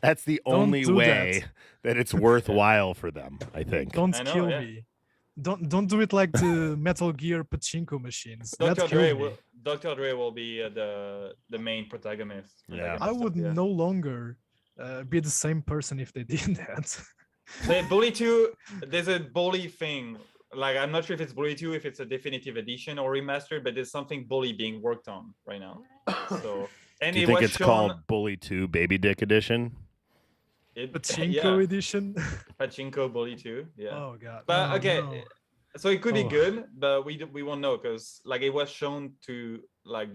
that's the Don't only do way that it's worthwhile for them. I think. don't I know, kill yeah. me. Don't do it like the Metal Gear pachinko machines. That Dr. killed Dre me. will. Dr. Dre will be the main protagonist. Yeah. I would no longer be the same person if they did that. The Bully 2, there's a Bully thing. Like, I'm not sure if it's Bully 2, if it's a definitive edition or remastered, but there's something Bully being worked on right now. So, and Do you it think was it's shown, called Bully 2 Baby Dick Edition? Pachinko yeah, edition. Pachinko Bully 2. Yeah. Oh god. But no, okay, no. so it could be Oh. good, but we won't know because like it was shown to like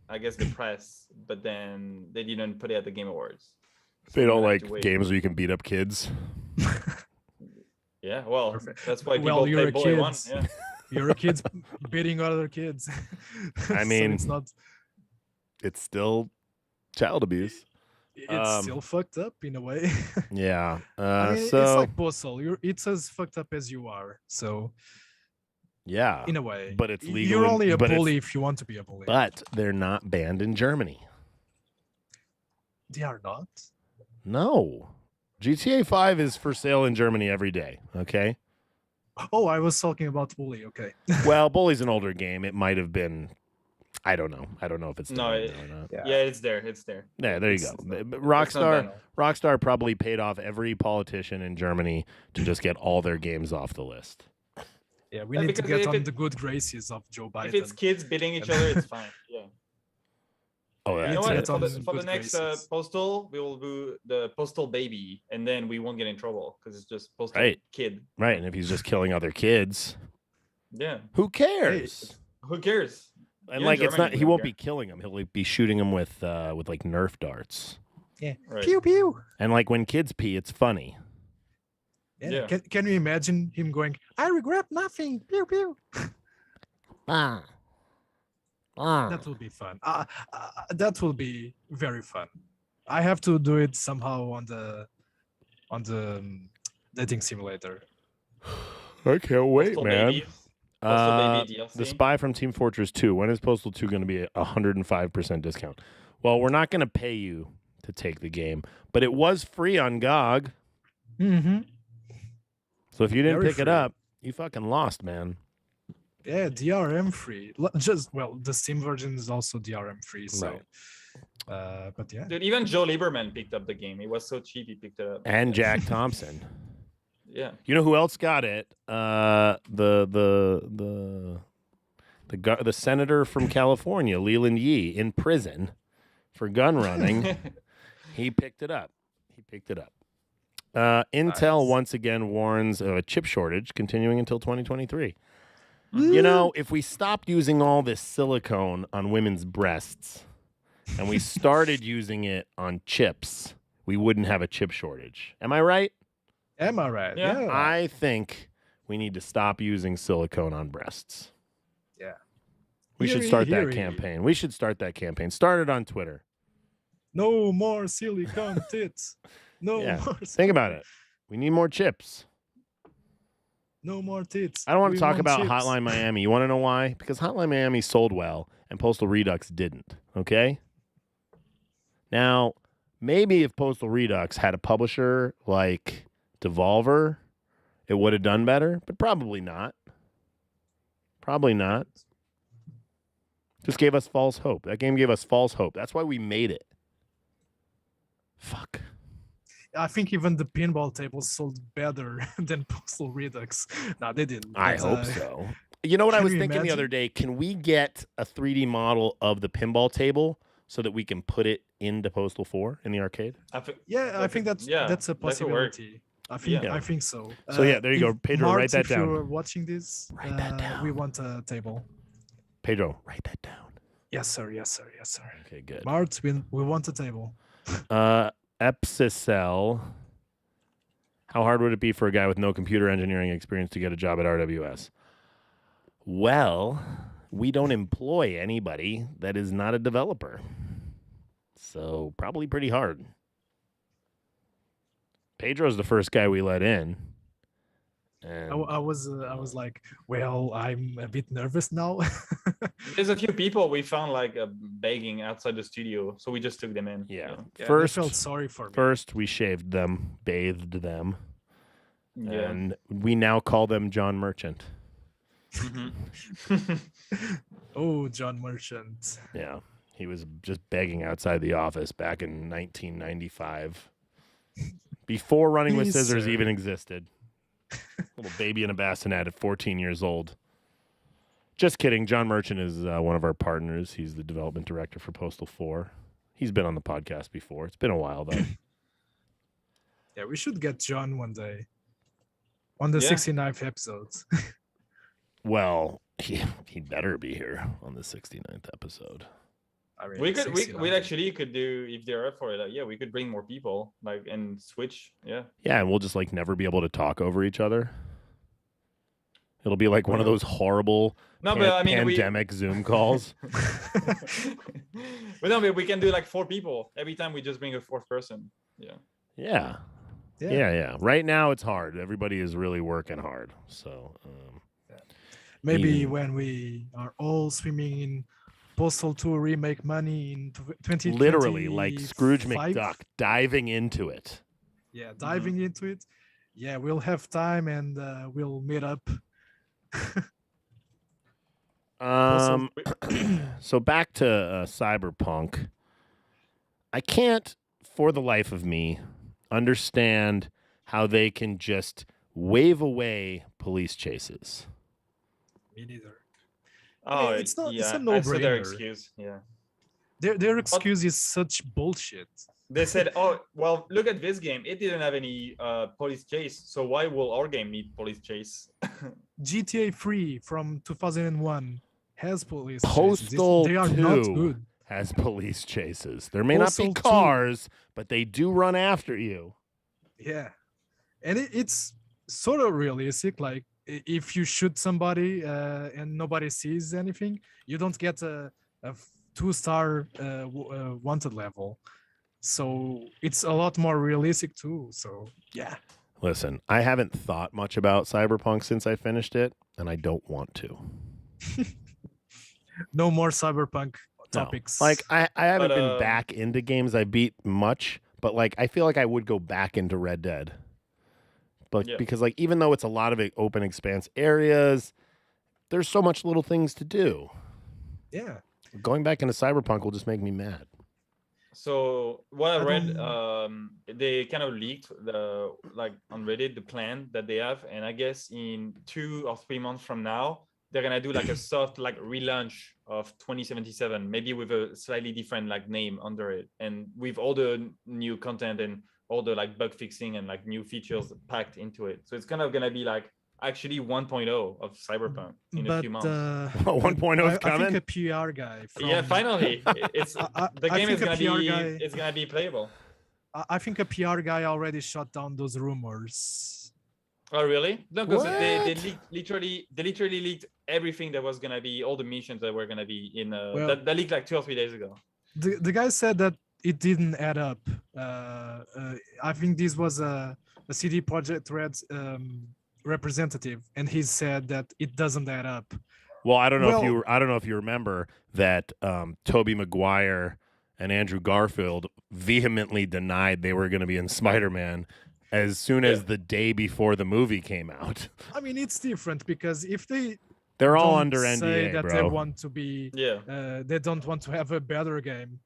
I guess the press, but then they didn't put it at the Game Awards. So They we're don't gonna have like to wait. games where you can beat up kids. Yeah, well, Perfect. that's why Well, people you're play a Bully 1. kid. Yeah. You're a kid beating other kids. I So mean, it's not. It's still child abuse. It's still fucked up in a way. Yeah. I mean, So it's like Postal. It's as fucked up as you are. So yeah, in a way, but it's legal. You're only a but it's- bully if you want to be a bully. But they're not banned in Germany. They are not. No. GTA 5 is for sale in Germany every day. Okay. Oh, I was talking about bully. Okay. Well, Bully's an older game. It might have been. I don't know. I don't know if it's still No, in there or not. Yeah, it's there. It's there. Yeah, there you go. It's- But It's not Rockstar, banned. Rockstar probably paid off every politician in Germany to just get all their games off the list. Yeah, we Yeah, need to because get if on it- the good graces of Joe Biden. If it's kids beating each other, it's fine. Yeah. Oh, You know It's- what? it's For on the, some for the good next graces. Postal, we will do the Postal baby, and then we won't get in trouble because it's just Postal Right. kid. right. And if he's just killing other kids, Yeah. who cares? Who cares? And You're like, in it's Germany, not. we He don't won't care. be killing them. He'll like, be shooting them with like Nerf darts. Right. Pew pew. And like when kids pee, it's funny. Yeah. Yeah. Can you imagine him going? I regret nothing. Pew pew. That will be fun. That will be very fun. I have to do it somehow on the dating simulator. I can't wait, Postal man. baby. Postal baby DLC. The Spy from Team Fortress 2. When is Postal 2 going to be a 105% discount? Well, we're not going to pay you to take the game, but it was free on GOG. Mm-hmm. So if you didn't Very pick it free. up, you fucking lost, man. Yeah, DRM free. The Steam version is also DRM free. So, but yeah. Dude, even Joe Lieberman picked up the game. It was so cheap, he picked it up. And Jack Thompson. Yeah. You know who else got it? The senator from California, Leland Yee, in prison for gun running. He picked it up. Intel Nice. once again warns of a chip shortage continuing until 2023. You know, if we stopped using all this silicone on women's breasts and we started using it on chips, we wouldn't have a chip shortage. Am I right? Am I right? Yeah. I think we need to stop using silicone on breasts. Yeah. We should Hear ye, start that hear ye. campaign. We should start that campaign. Start it on Twitter. No more silicone tits. No Yeah. more. Think about it. We need more chips. No more tits. I don't want We to talk about chips. Hotline Miami. You want to know why? Because Hotline Miami sold well and Postal Redux didn't. Okay? Now, maybe if Postal Redux had a publisher like Devolver, it would have done better, but probably not. Probably not. Just gave us false hope. That game gave us false hope. That's why we made it. Fuck. I think even the pinball tables sold better than Postal Redux. No, they didn't. I but, hope so. You know what I can was you thinking the imagine? other day? Can we get a 3D model of the pinball table so that we can put it into Postal 4 in the arcade? Yeah, I That think could- that's yeah, that's a that could work. possibility. I think Yeah. I think so. So, yeah, there you go. if- Pedro, write Mart, that if down. you're watching this, Write that down. we want a table. Pedro, write that down. Yes, sir. Yes, sir. Yes, sir. Okay, good. Mart, we want a table. Epsicel. How hard would it be for a guy with no computer engineering experience to get a job at RWS? Well, we don't employ anybody that is not a developer. So probably pretty hard. Pedro's the first guy we let in. And I was like, well, I'm a bit nervous now. There's a few people we found like begging outside the studio, so we just took them in. yeah. Yeah, First, they felt sorry for me. first we shaved them, bathed them, Yeah. and we now call them John Merchant. Oh, John Merchant. Yeah. He was just begging outside the office back in 1995. Before Running with Please, Scissors sir. even existed. Little baby in a bassinet at 14 years old. Just kidding. John Merchant is one of our partners. He's the development director for Postal 4. He's been on the podcast before. It's been a while, though. Yeah, we should get John one day on the Yeah. 69th episodes. Well, he'd better be here on the 69th episode. I mean, We could actually could do, if they're up for it. Yeah, we could bring more people like and switch. Yeah. Yeah, and we'll just like never be able to talk over each other. It'll be like one of those horrible No, but I mean, pandemic Zoom calls. but no, but we can do like 4 people every time. We just bring a 4th person. Yeah. Yeah. Yeah. Right now it's hard. Everybody is really working hard. So Maybe Yeah. when we are all swimming in Postal 2 remake money in 2020. literally like Scrooge McDuck diving into it. Yeah, diving into it. Yeah, we'll have time and we'll meet up. So back to Cyberpunk. I can't, for the life of me, understand how they can just wave away police chases. Me neither. Oh, it's not. It's a I saw their no-brainer. excuse. Yeah. Their excuse is such bullshit. They said, "Oh, well, look at this game. It didn't have any police chase. So why will our game need police chase?" GTA 3 from 2001 has police chases. Postal They are 2 not good. has police chases. There may not Postal be 2. cars, but they do run after you. Yeah, and it's sort of realistic. Like if you shoot somebody and nobody sees anything, you don't get a 2-star wanted level. So it's a lot more realistic too. So yeah. Listen, I haven't thought much about Cyberpunk since I finished it, and I don't want to. No more Cyberpunk No. topics. Like I haven't But, been back into games I beat much, but like I feel like I would go back into Red Dead. But Yeah. because like even though it's a lot of open expanse areas, there's so much little things to do. yeah. Going back into Cyberpunk will just make me mad. So what I I read, don't- they kind of leaked the like on Reddit the plan that they have, and I guess in 2 or 3 months from now they're gonna do like a soft like relaunch of 2077, maybe with a slightly different like name under it, and with all the new content and all the like bug fixing and like new features packed into it. So it's kind of gonna be like actually 1.0 of Cyberpunk in a few months. 1.0 is I coming? think a PR guy. Yeah, from- finally, it's the I game is think a gonna PR be guy- it's gonna be playable. I think a PR guy already shut down those rumors. Oh really? No, because they What? literally leaked everything that was gonna be all the missions that were gonna be in Well- that leaked like 2 or 3 days ago. The guy said that it didn't add up. I think this was a CD Projekt Red representative, and he said that it doesn't add up. Well, I don't know Well- I don't know if you remember that Tobey Maguire and Andrew Garfield vehemently denied they were going to be in Spider-Man as soon as the day before the movie came out. I mean, it's different because if they They're all don't under say NDA, that bro. they want to be, Yeah. they don't want to have a better game.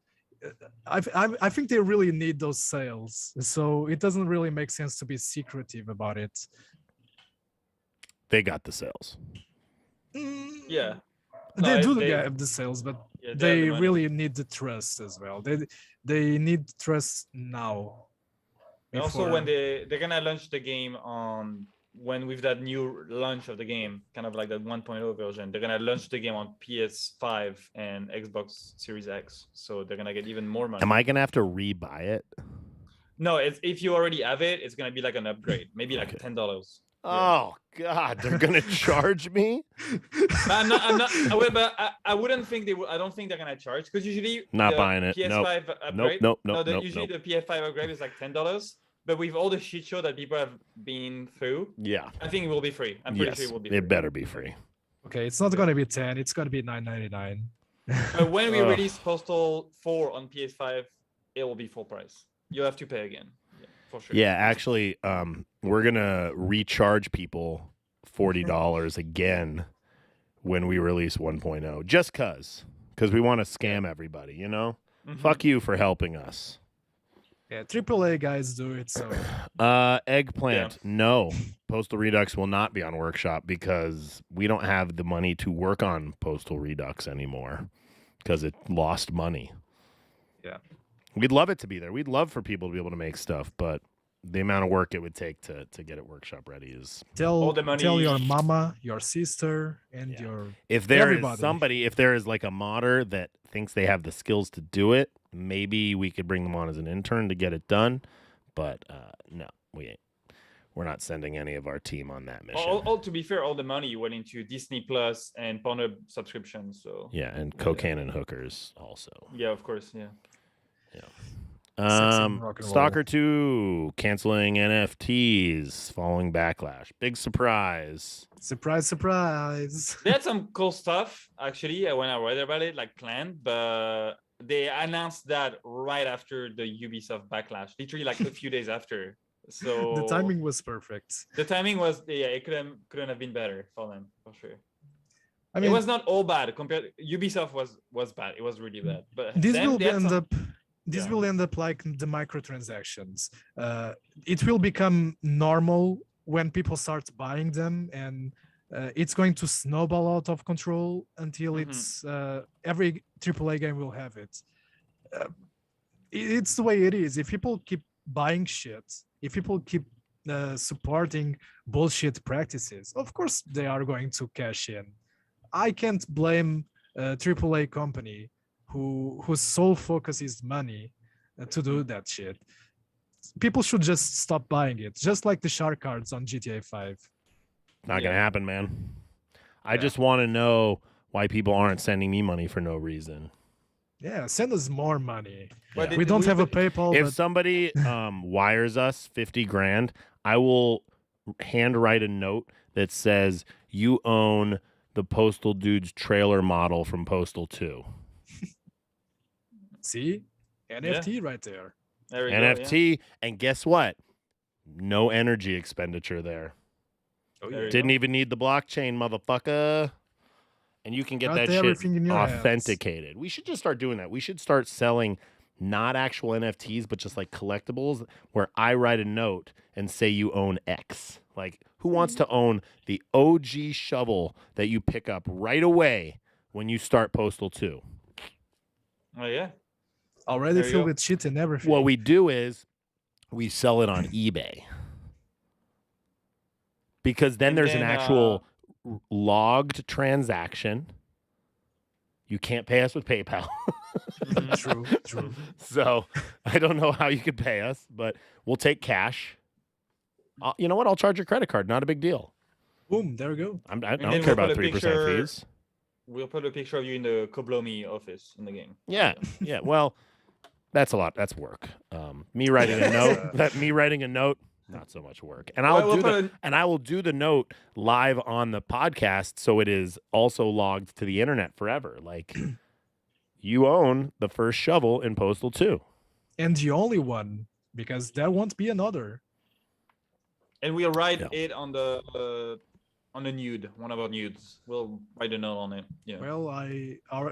I think they really need those sales, so it doesn't really make sense to be secretive about it. They got the sales. Yeah. They No, do they- have the sales, but Yeah, have they the money. really need the trust as well. They need trust now. And also before- when they're gonna launch the game on when with that new launch of the game, kind of like that 1.0 version, they're gonna launch the game on PS5 and Xbox Series X. So they're gonna get even more money. Am I going to have to rebuy it? No, it's if you already have it, it's gonna be like an upgrade, maybe like Okay. $10. Oh God, they're going to charge me? But I'm not. I wouldn't think they would. I don't think they're gonna charge because usually Not the buying it. Nope. PS5 upgrade. Nope. Usually the PS5 upgrade is like $10, But with all the shit show that people have been through, Yeah. I think it will be free. I'm pretty Yes. sure it will be free. It better be free. Okay, it's not gonna be 10. It's gonna be 9.99. But when we Ugh. release Postal 4 on PS5, it will be full price. You have to pay again. Yeah, for sure. Yeah, actually, we're gonna recharge people $40 again when we release 1.0, just because we want to scam everybody. You know, fuck you for helping us. Yeah, AAA guys do it. So Eggplant, no. Postal Redux will not be on Workshop because we don't have the money to work on Postal Redux anymore because it lost money. Yeah. We'd love it to be there. We'd love for people to be able to make stuff, but the amount of work it would take to get it Workshop ready is... All the money- tell your mama, your sister, and Yeah. your If there is everybody. somebody, if there is like a modder that thinks they have the skills to do it, maybe we could bring them on as an intern to get it done. But no, we ain't. We're not sending any of our team on that mission. All to be fair, all the money went into Disney Plus and Pornhub subscriptions. So Yeah, and cocaine and hookers also. yeah, of course, yeah. Sex and rock and roll. Stalker 2 canceling NFTs following backlash. Big surprise. surprise. They had some cool stuff actually when I read about it, like planned, but they announced that right after the Ubisoft backlash, literally like a few days after. So The timing was perfect. The timing was it couldn't have been better for them for sure. I mean, it was not all bad compared. Ubisoft was bad. It was really bad. But this them, will they had end some- up. This Yeah. will end up like the microtransactions. It will become normal when people start buying them, and it's going to snowball out of control until it's every AAA game will have it. It's the way it is. If people keep buying shit, if people keep supporting bullshit practices, of course they are going to cash in. I can't blame a AAA company whose sole focus is money to do that shit. People should just stop buying it, just like the shark cards on GTA 5. Not going to happen, man. I Yeah. just want to know why people aren't sending me money for no reason. Yeah, send us more money. But We don't have a PayPal, If but somebody wires us 50 grand, I will handwrite a note that says you own the Postal Dude's trailer model from Postal 2. see, NFT right there. There we go, NFT, and guess what? No energy expenditure there. Oh There you Didn't even need the blockchain, motherfucker. And you can get Got that shit everything in your hands. authenticated. We should just start doing that. We should start selling not actual NFTs, but just like collectibles where I write a note and say you own X. Like, who wants to own the OG shovel that you pick up right away when you start Postal 2? Oh yeah. Already There you filled go. with shit and everything. What we do is we sell it on eBay. Because then And there's an then, actual logged transaction. You can't pay us with PayPal. True. So I don't know how you could pay us, but we'll take cash. You know what? I'll charge your credit card. Not a big deal. Boom, there we go. I And don't then care we'll about put a 3% picture- fees. We'll put a picture of you in the Koblomi office in the game. Yeah. Yeah. Well, that's a lot. That's work. Me writing a note, not so much work. And Well, we'll put I will do the note live on the podcast so it is also logged to the internet forever. Like you own the first shovel in Postal 2. And the only one, because there won't be another. And we'll write Yeah. it on the nude, one of our nudes. We'll write a note on it. Yeah. Well,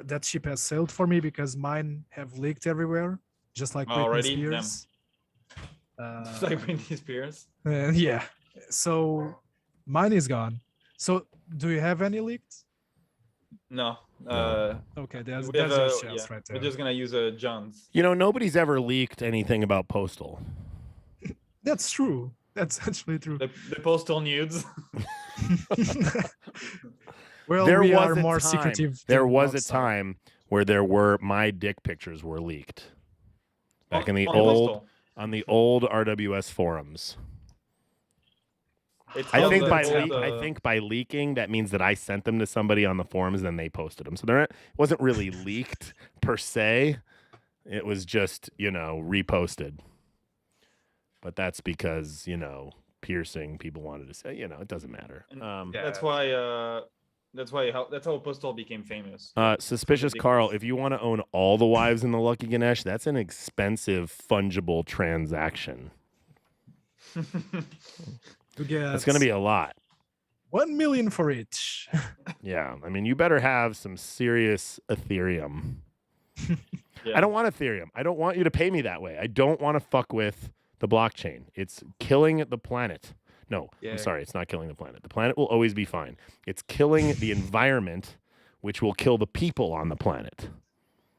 that ship has sailed for me because mine have leaked everywhere, just like Britney Already? Spears. It's like Britney Spears. Yeah. So mine is gone. So do you have any leaked? No. Okay, there's We have your a- chance yeah, right there. We're just gonna use John's. You know, nobody's ever leaked anything about Postal. That's true. That's actually true. The postal nudes. Well, There we was are a more time- secretive. There than was a outside. time where my dick pictures were leaked. Back in the On old Postal. on the old RWS forums. It's I on think the by old, I think by leaking that means that I sent them to somebody on the forums and then they posted them. So it wasn't really leaked per se. It was just, reposted. but that's because piercing. People wanted to say, it doesn't matter. That's why. That's how Postal became famous. Suspicious Carl, if you want to own all the wives in the Lucky Ganesh, that's an expensive fungible transaction. It's going to be a lot. 1 million for each. Yeah, I mean, you better have some serious Ethereum. Yeah. I don't want Ethereum. I don't want you to pay me that way. I don't want to fuck with the blockchain. It's killing the planet. No, I'm sorry. It's not killing the planet. The planet will always be fine. It's killing the environment, which will kill the people on the planet.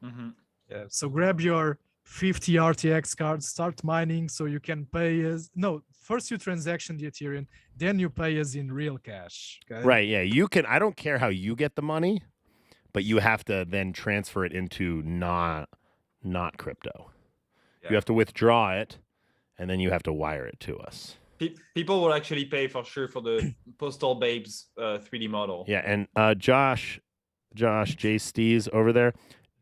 Mm-hmm. Yeah. So grab your 50 RTX cards, start mining so you can pay us. No, first you transaction the Ethereum, then you pay us in real cash. Okay? Right, yeah. You can. I don't care how you get the money, but you have to then transfer it into not crypto. Yeah. You have to withdraw it, and then you have to wire it to us. People will actually pay for sure for the Postal Babes 3D model. Yeah, and Josh J. Stees over there,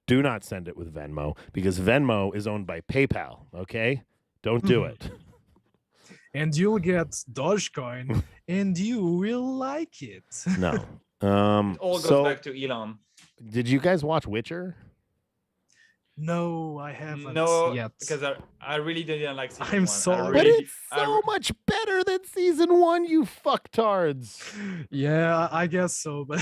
do not send it with Venmo because Venmo is owned by PayPal, okay? Don't do it. And you'll get Dogecoin, and you will like it. No. It all goes back to Elon. Did you guys watch Witcher? No, I haven't yet. Because I really didn't like season I'm one. sorry. But it's so much better than season 1, you fucktards. Yeah, I guess so, but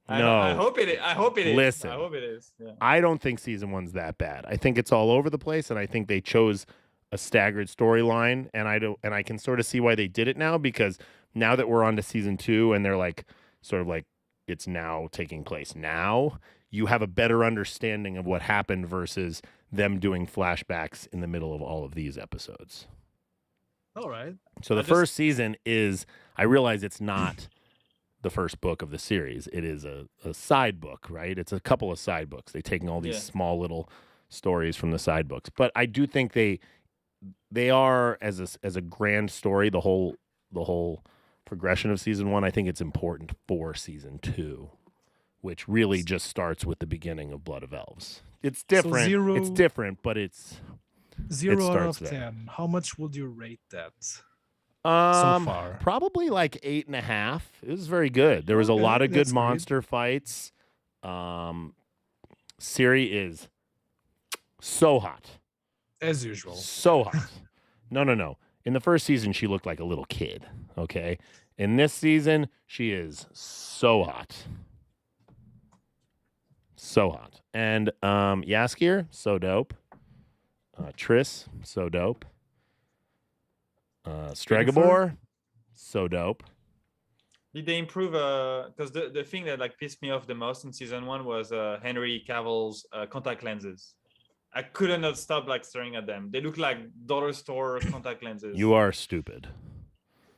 No. I hope it is. I hope it is. Listen. I hope it is. Yeah. I don't think season 1's that bad. I think it's all over the place, and I think they chose a staggered storyline, and I can sort of see why they did it now, because now that we're on to season 2 and they're like sort of like it's now taking place now, you have a better understanding of what happened versus them doing flashbacks in the middle of all of these episodes. all right. So the first season is, I realize it's not the first book of the series. It is a side book, right? It's a couple of side books. They're taking all these small little stories from the side books. But I do think they are as a grand story, the whole progression of season 1. I think it's important for season 2, which really just starts with the beginning of Blood of Elves. It's different. It's different, but it's 0 out of there. 10. How much would you rate that? So far, probably like 8.5. It was very good. There was a lot of good monster fights. Ciri is so hot. As usual. So hot. No. In the first season, she looked like a little kid. Okay. In this season, she is so hot. So hot. And Yaskir, so dope. Triss, so dope. Stregobor, so dope. Did they improve? Because the thing that like pissed me off the most in season 1 was Henry Cavill's contact lenses. I could not stop like staring at them. They look like dollar store contact lenses. You are stupid.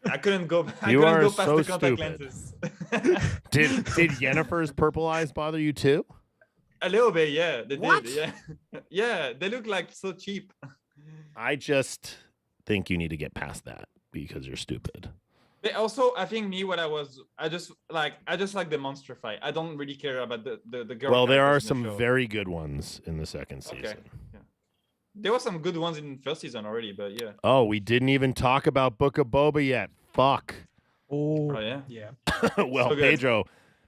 I couldn't go. I You couldn't are go past so the contact stupid. lenses. Did Yennefer's purple eyes bother you too? A little bit, yeah. They What? did, yeah. Yeah, they look like so cheap. I just think you need to get past that because you're stupid. But also, I think I just like the monster fight. I don't really care about the girl. Well, there are characters in the some show. very good ones in the second season. Okay. Yeah. There were some good ones in first season already, but yeah. Oh, we didn't even talk about Book of Boba yet. Fuck. Oh, Oh yeah. yeah. Well, So good.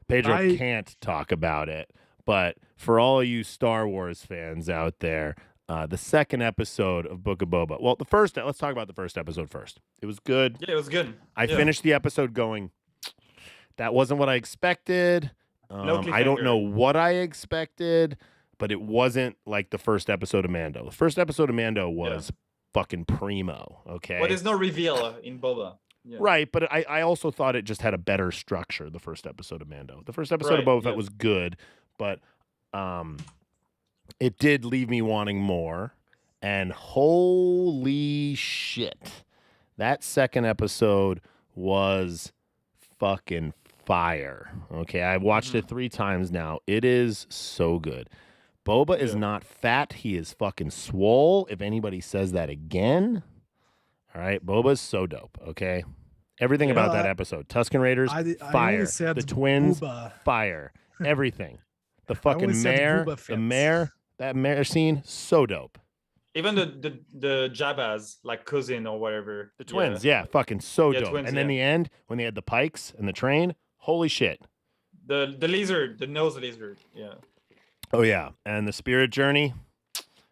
Pedro can't talk about it. But for all you Star Wars fans out there, the second episode of Book of Boba. Well, let's talk about the first episode first. It was good. Yeah, it was good. I finished the episode going, that wasn't what I expected. I don't cliffhanger. know what I expected, but it wasn't like the first episode of Mando. The first episode of Mando was fucking primo, okay? But there's no reveal in Boba. Yeah. Right, but I also thought it just had a better structure, the first episode of Mando. The first episode of Boba Fett was good, but it did leave me wanting more. And holy shit, that second episode was fucking fire. Okay, I've watched it 3 times now. It is so good. Boba is not fat. He is fucking swole. If anybody says that again, all right, Boba's so dope, okay? Everything about that episode. Tusken Raiders, fire. only said The twins, Booba. fire. Everything. The only fucking said mayor, Booba the Fett. mayor, that mayor scene, so dope. Even the Jabba's like cousin or whatever. The twins, yeah, fucking so Yeah, dope. twins, And then yeah. the end, when they had the pikes and the train, holy shit. The lizard, the nose lizard. Yeah. Oh, yeah. And the spirit journey,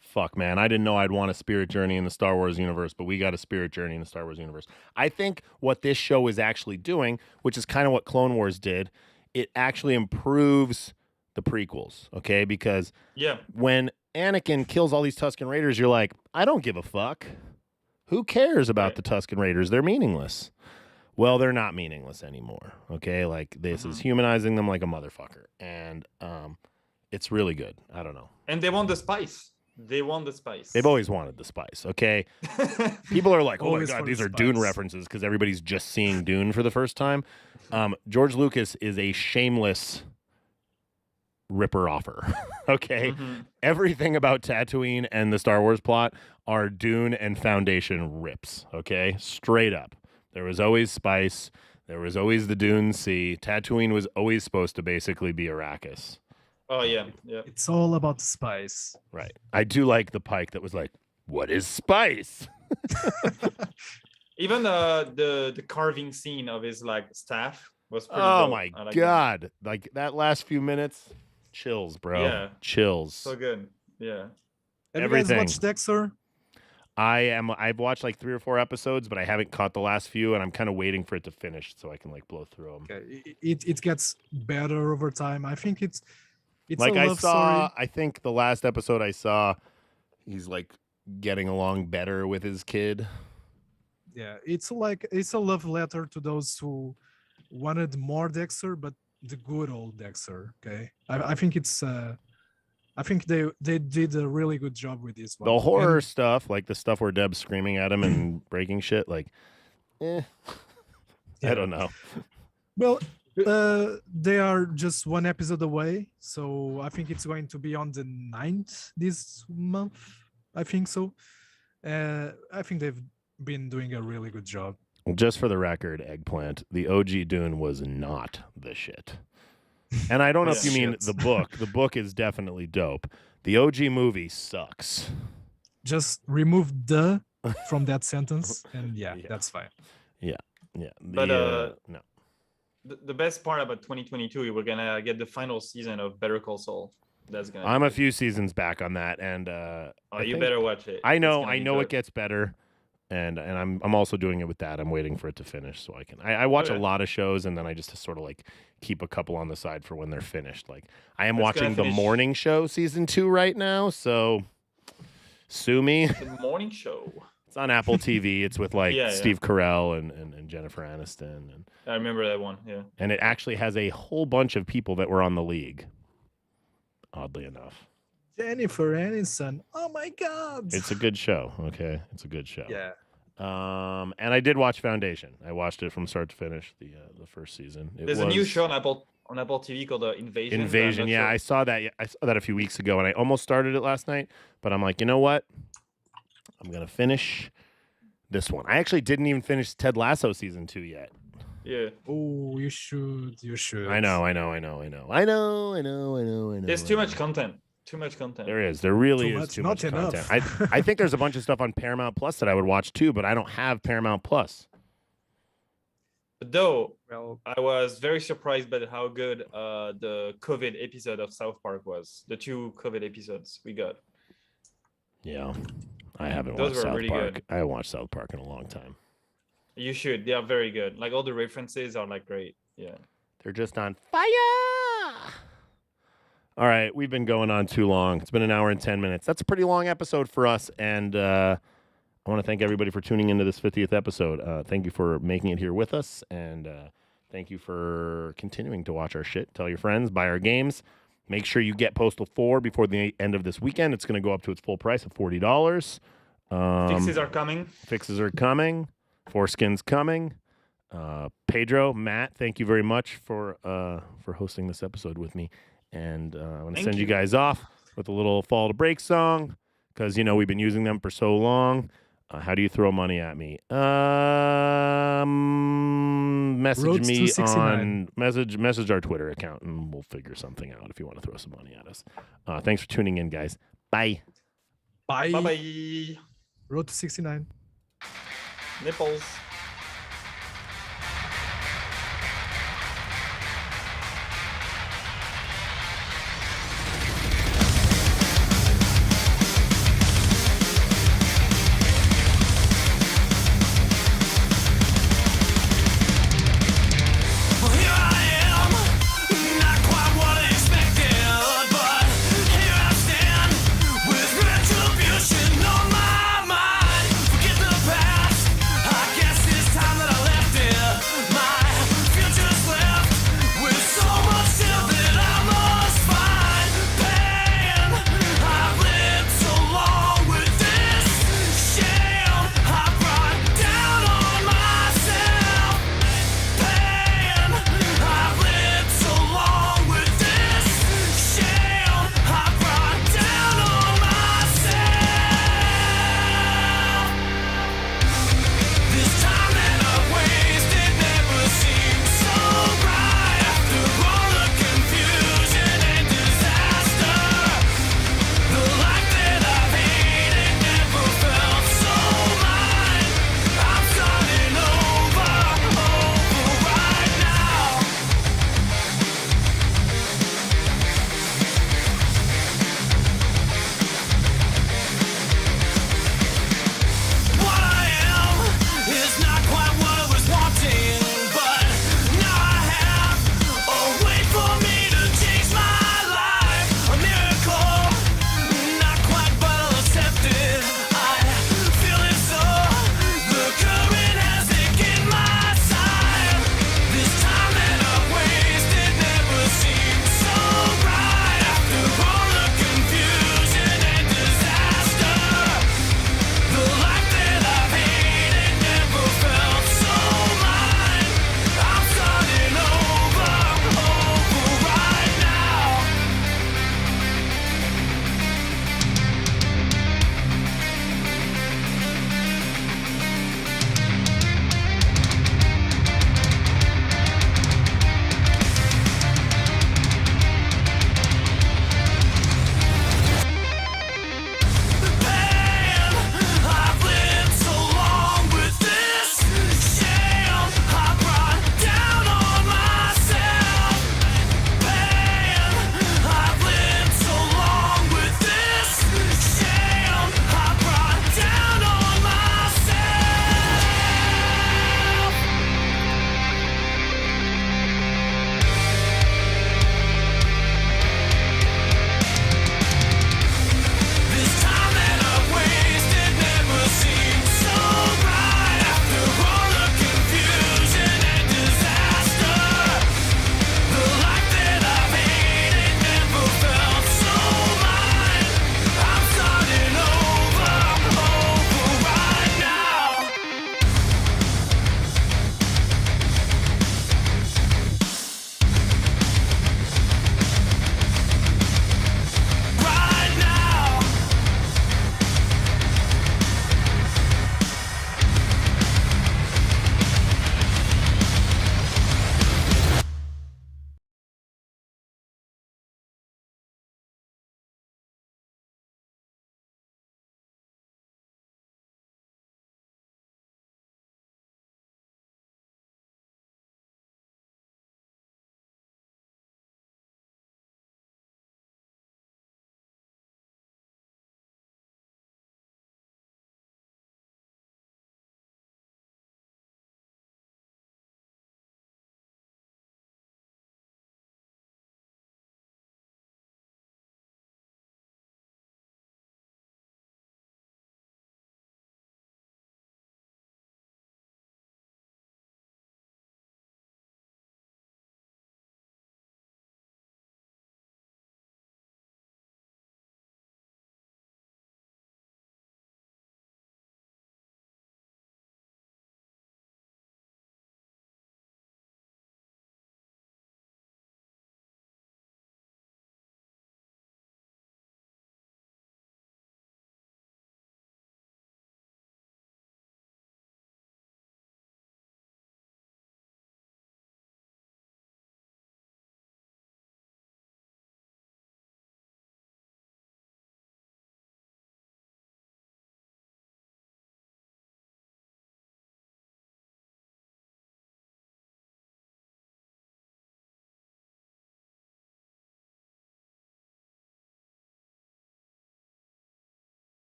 fuck, man. I didn't know I'd want a spirit journey in the Star Wars universe, but we got a spirit journey in the Star Wars universe. I think what this show is actually doing, which is kind of what Clone Wars did, it actually improves the prequels, okay? Because Yeah. when Anakin kills all these Tusken Raiders, you're like, I don't give a fuck. Who cares about Right. the Tusken Raiders? They're meaningless. Well, they're not meaningless anymore, okay? Like, this is humanizing them like a motherfucker. And it's really good. I don't know. And they want the spice. They want the spice. They've always wanted the spice, okay? People are like, oh my Always God, for these the are Dune spice. references because everybody's just seeing Dune for the first time. George Lucas is a shameless ripper-offer, okay? Everything about Tatooine and the Star Wars plot are Dune and Foundation rips, okay? Straight up. There was always spice. There was always the Dune Sea. Tatooine was always supposed to basically be Arrakis. Oh yeah, yeah. It's all about the spice. Right. I do like the Pike that was like, what is spice? Even the carving scene of his like staff was pretty Oh dope. my I like God. Like that last few minutes, chills, bro. Yeah. Chills. that. So good. Yeah. Have Everything. you guys watched Dexter? I've watched like 3 or 4 episodes, but I haven't caught the last few, and I'm kind of waiting for it to finish so I can like blow through them. Okay, it gets better over time. I think it's Like a I love saw, story. I think the last episode I saw, he's like getting along better with his kid. Yeah, it's a love letter to those who wanted more Dexter, but the good old Dexter. Okay, I think it's I think they did a really good job with this one. The horror And- stuff, like the stuff where Deb's screaming at him and breaking shit, like, I Yeah. don't know. Well, they are just one episode away, so I think it's going to be on the 9th this month. I think so. I think they've been doing a really good job. Just for the record, Eggplant, the OG Dune was not the shit. And I don't know if you mean Shit. the book. The book is definitely dope. The OG movie sucks. Just remove the from that sentence, and yeah, Yeah. that's fine. Yeah. But, no. The best part about 2022, we're gonna get the final season of Better Call Saul. That's gonna. I'm be a good. few seasons back on that, and Oh, I you think- better watch it. I It's know, gonna I be know good. it gets better, and I'm also doing it with that. I'm waiting for it to finish so I can. I watch Okay. a lot of shows, and then I just sort of like keep a couple on the side for when they're finished. Like I am It's gonna watching the finish- morning show season 2 right now, so sue me. The morning show. It's on Apple TV. It's with like Yeah, yeah. Steve Carell and Jennifer Aniston, I remember that one. Yeah. and it actually has a whole bunch of people that were on the League. Oddly enough, Jennifer Aniston. Oh my God. it's a good show. Okay, it's a good show. yeah. And I did watch Foundation. I watched it from start to finish. The first season. There's a new show on Apple TV called Invasion. but I'm Invasion. not Yeah, sure. I saw that. I saw that a few weeks ago, and I almost started it last night. But I'm like, you know what? I'm gonna finish this one. I actually didn't even finish Ted Lasso season 2 yet. Yeah. Oh, you should. You should. I know. There's too much content. Too much content. There is. There really Too is much, too not much enough. content. I think there's a bunch of stuff on Paramount Plus that I would watch too, but I don't have Paramount Plus. Though Well, I was very surprised by how good the COVID episode of South Park was. The 2 COVID episodes we got. Yeah, I haven't Those watched were South really Park. good. I haven't watched South Park in a long time. You should. They are very good. Like all the references are like great. Yeah. They're just on fire. All right, we've been going on too long. It's been an hour and 10 minutes. That's a pretty long episode for us, and I want to thank everybody for tuning into this 50th episode. Thank you for making it here with us, and thank you for continuing to watch our shit. Tell your friends, buy our games. Make sure you get Postal 4 before the end of this weekend. It's going to go up to its full price of $40. Fixes are coming. Fixes are coming. Foreskin's coming. Pedro, Matt, thank you very much for hosting this episode with me. And I'm going to Thank send you you. guys off with a little Fall to Break song because, you know, we've been using them for so long. How do you throw money at me? Message Roads to me 69. on message our Twitter account and we'll figure something out if you want to throw some money at us. Thanks for tuning in, guys. Bye. Bye. Bye bye. Road to 69. Nipples.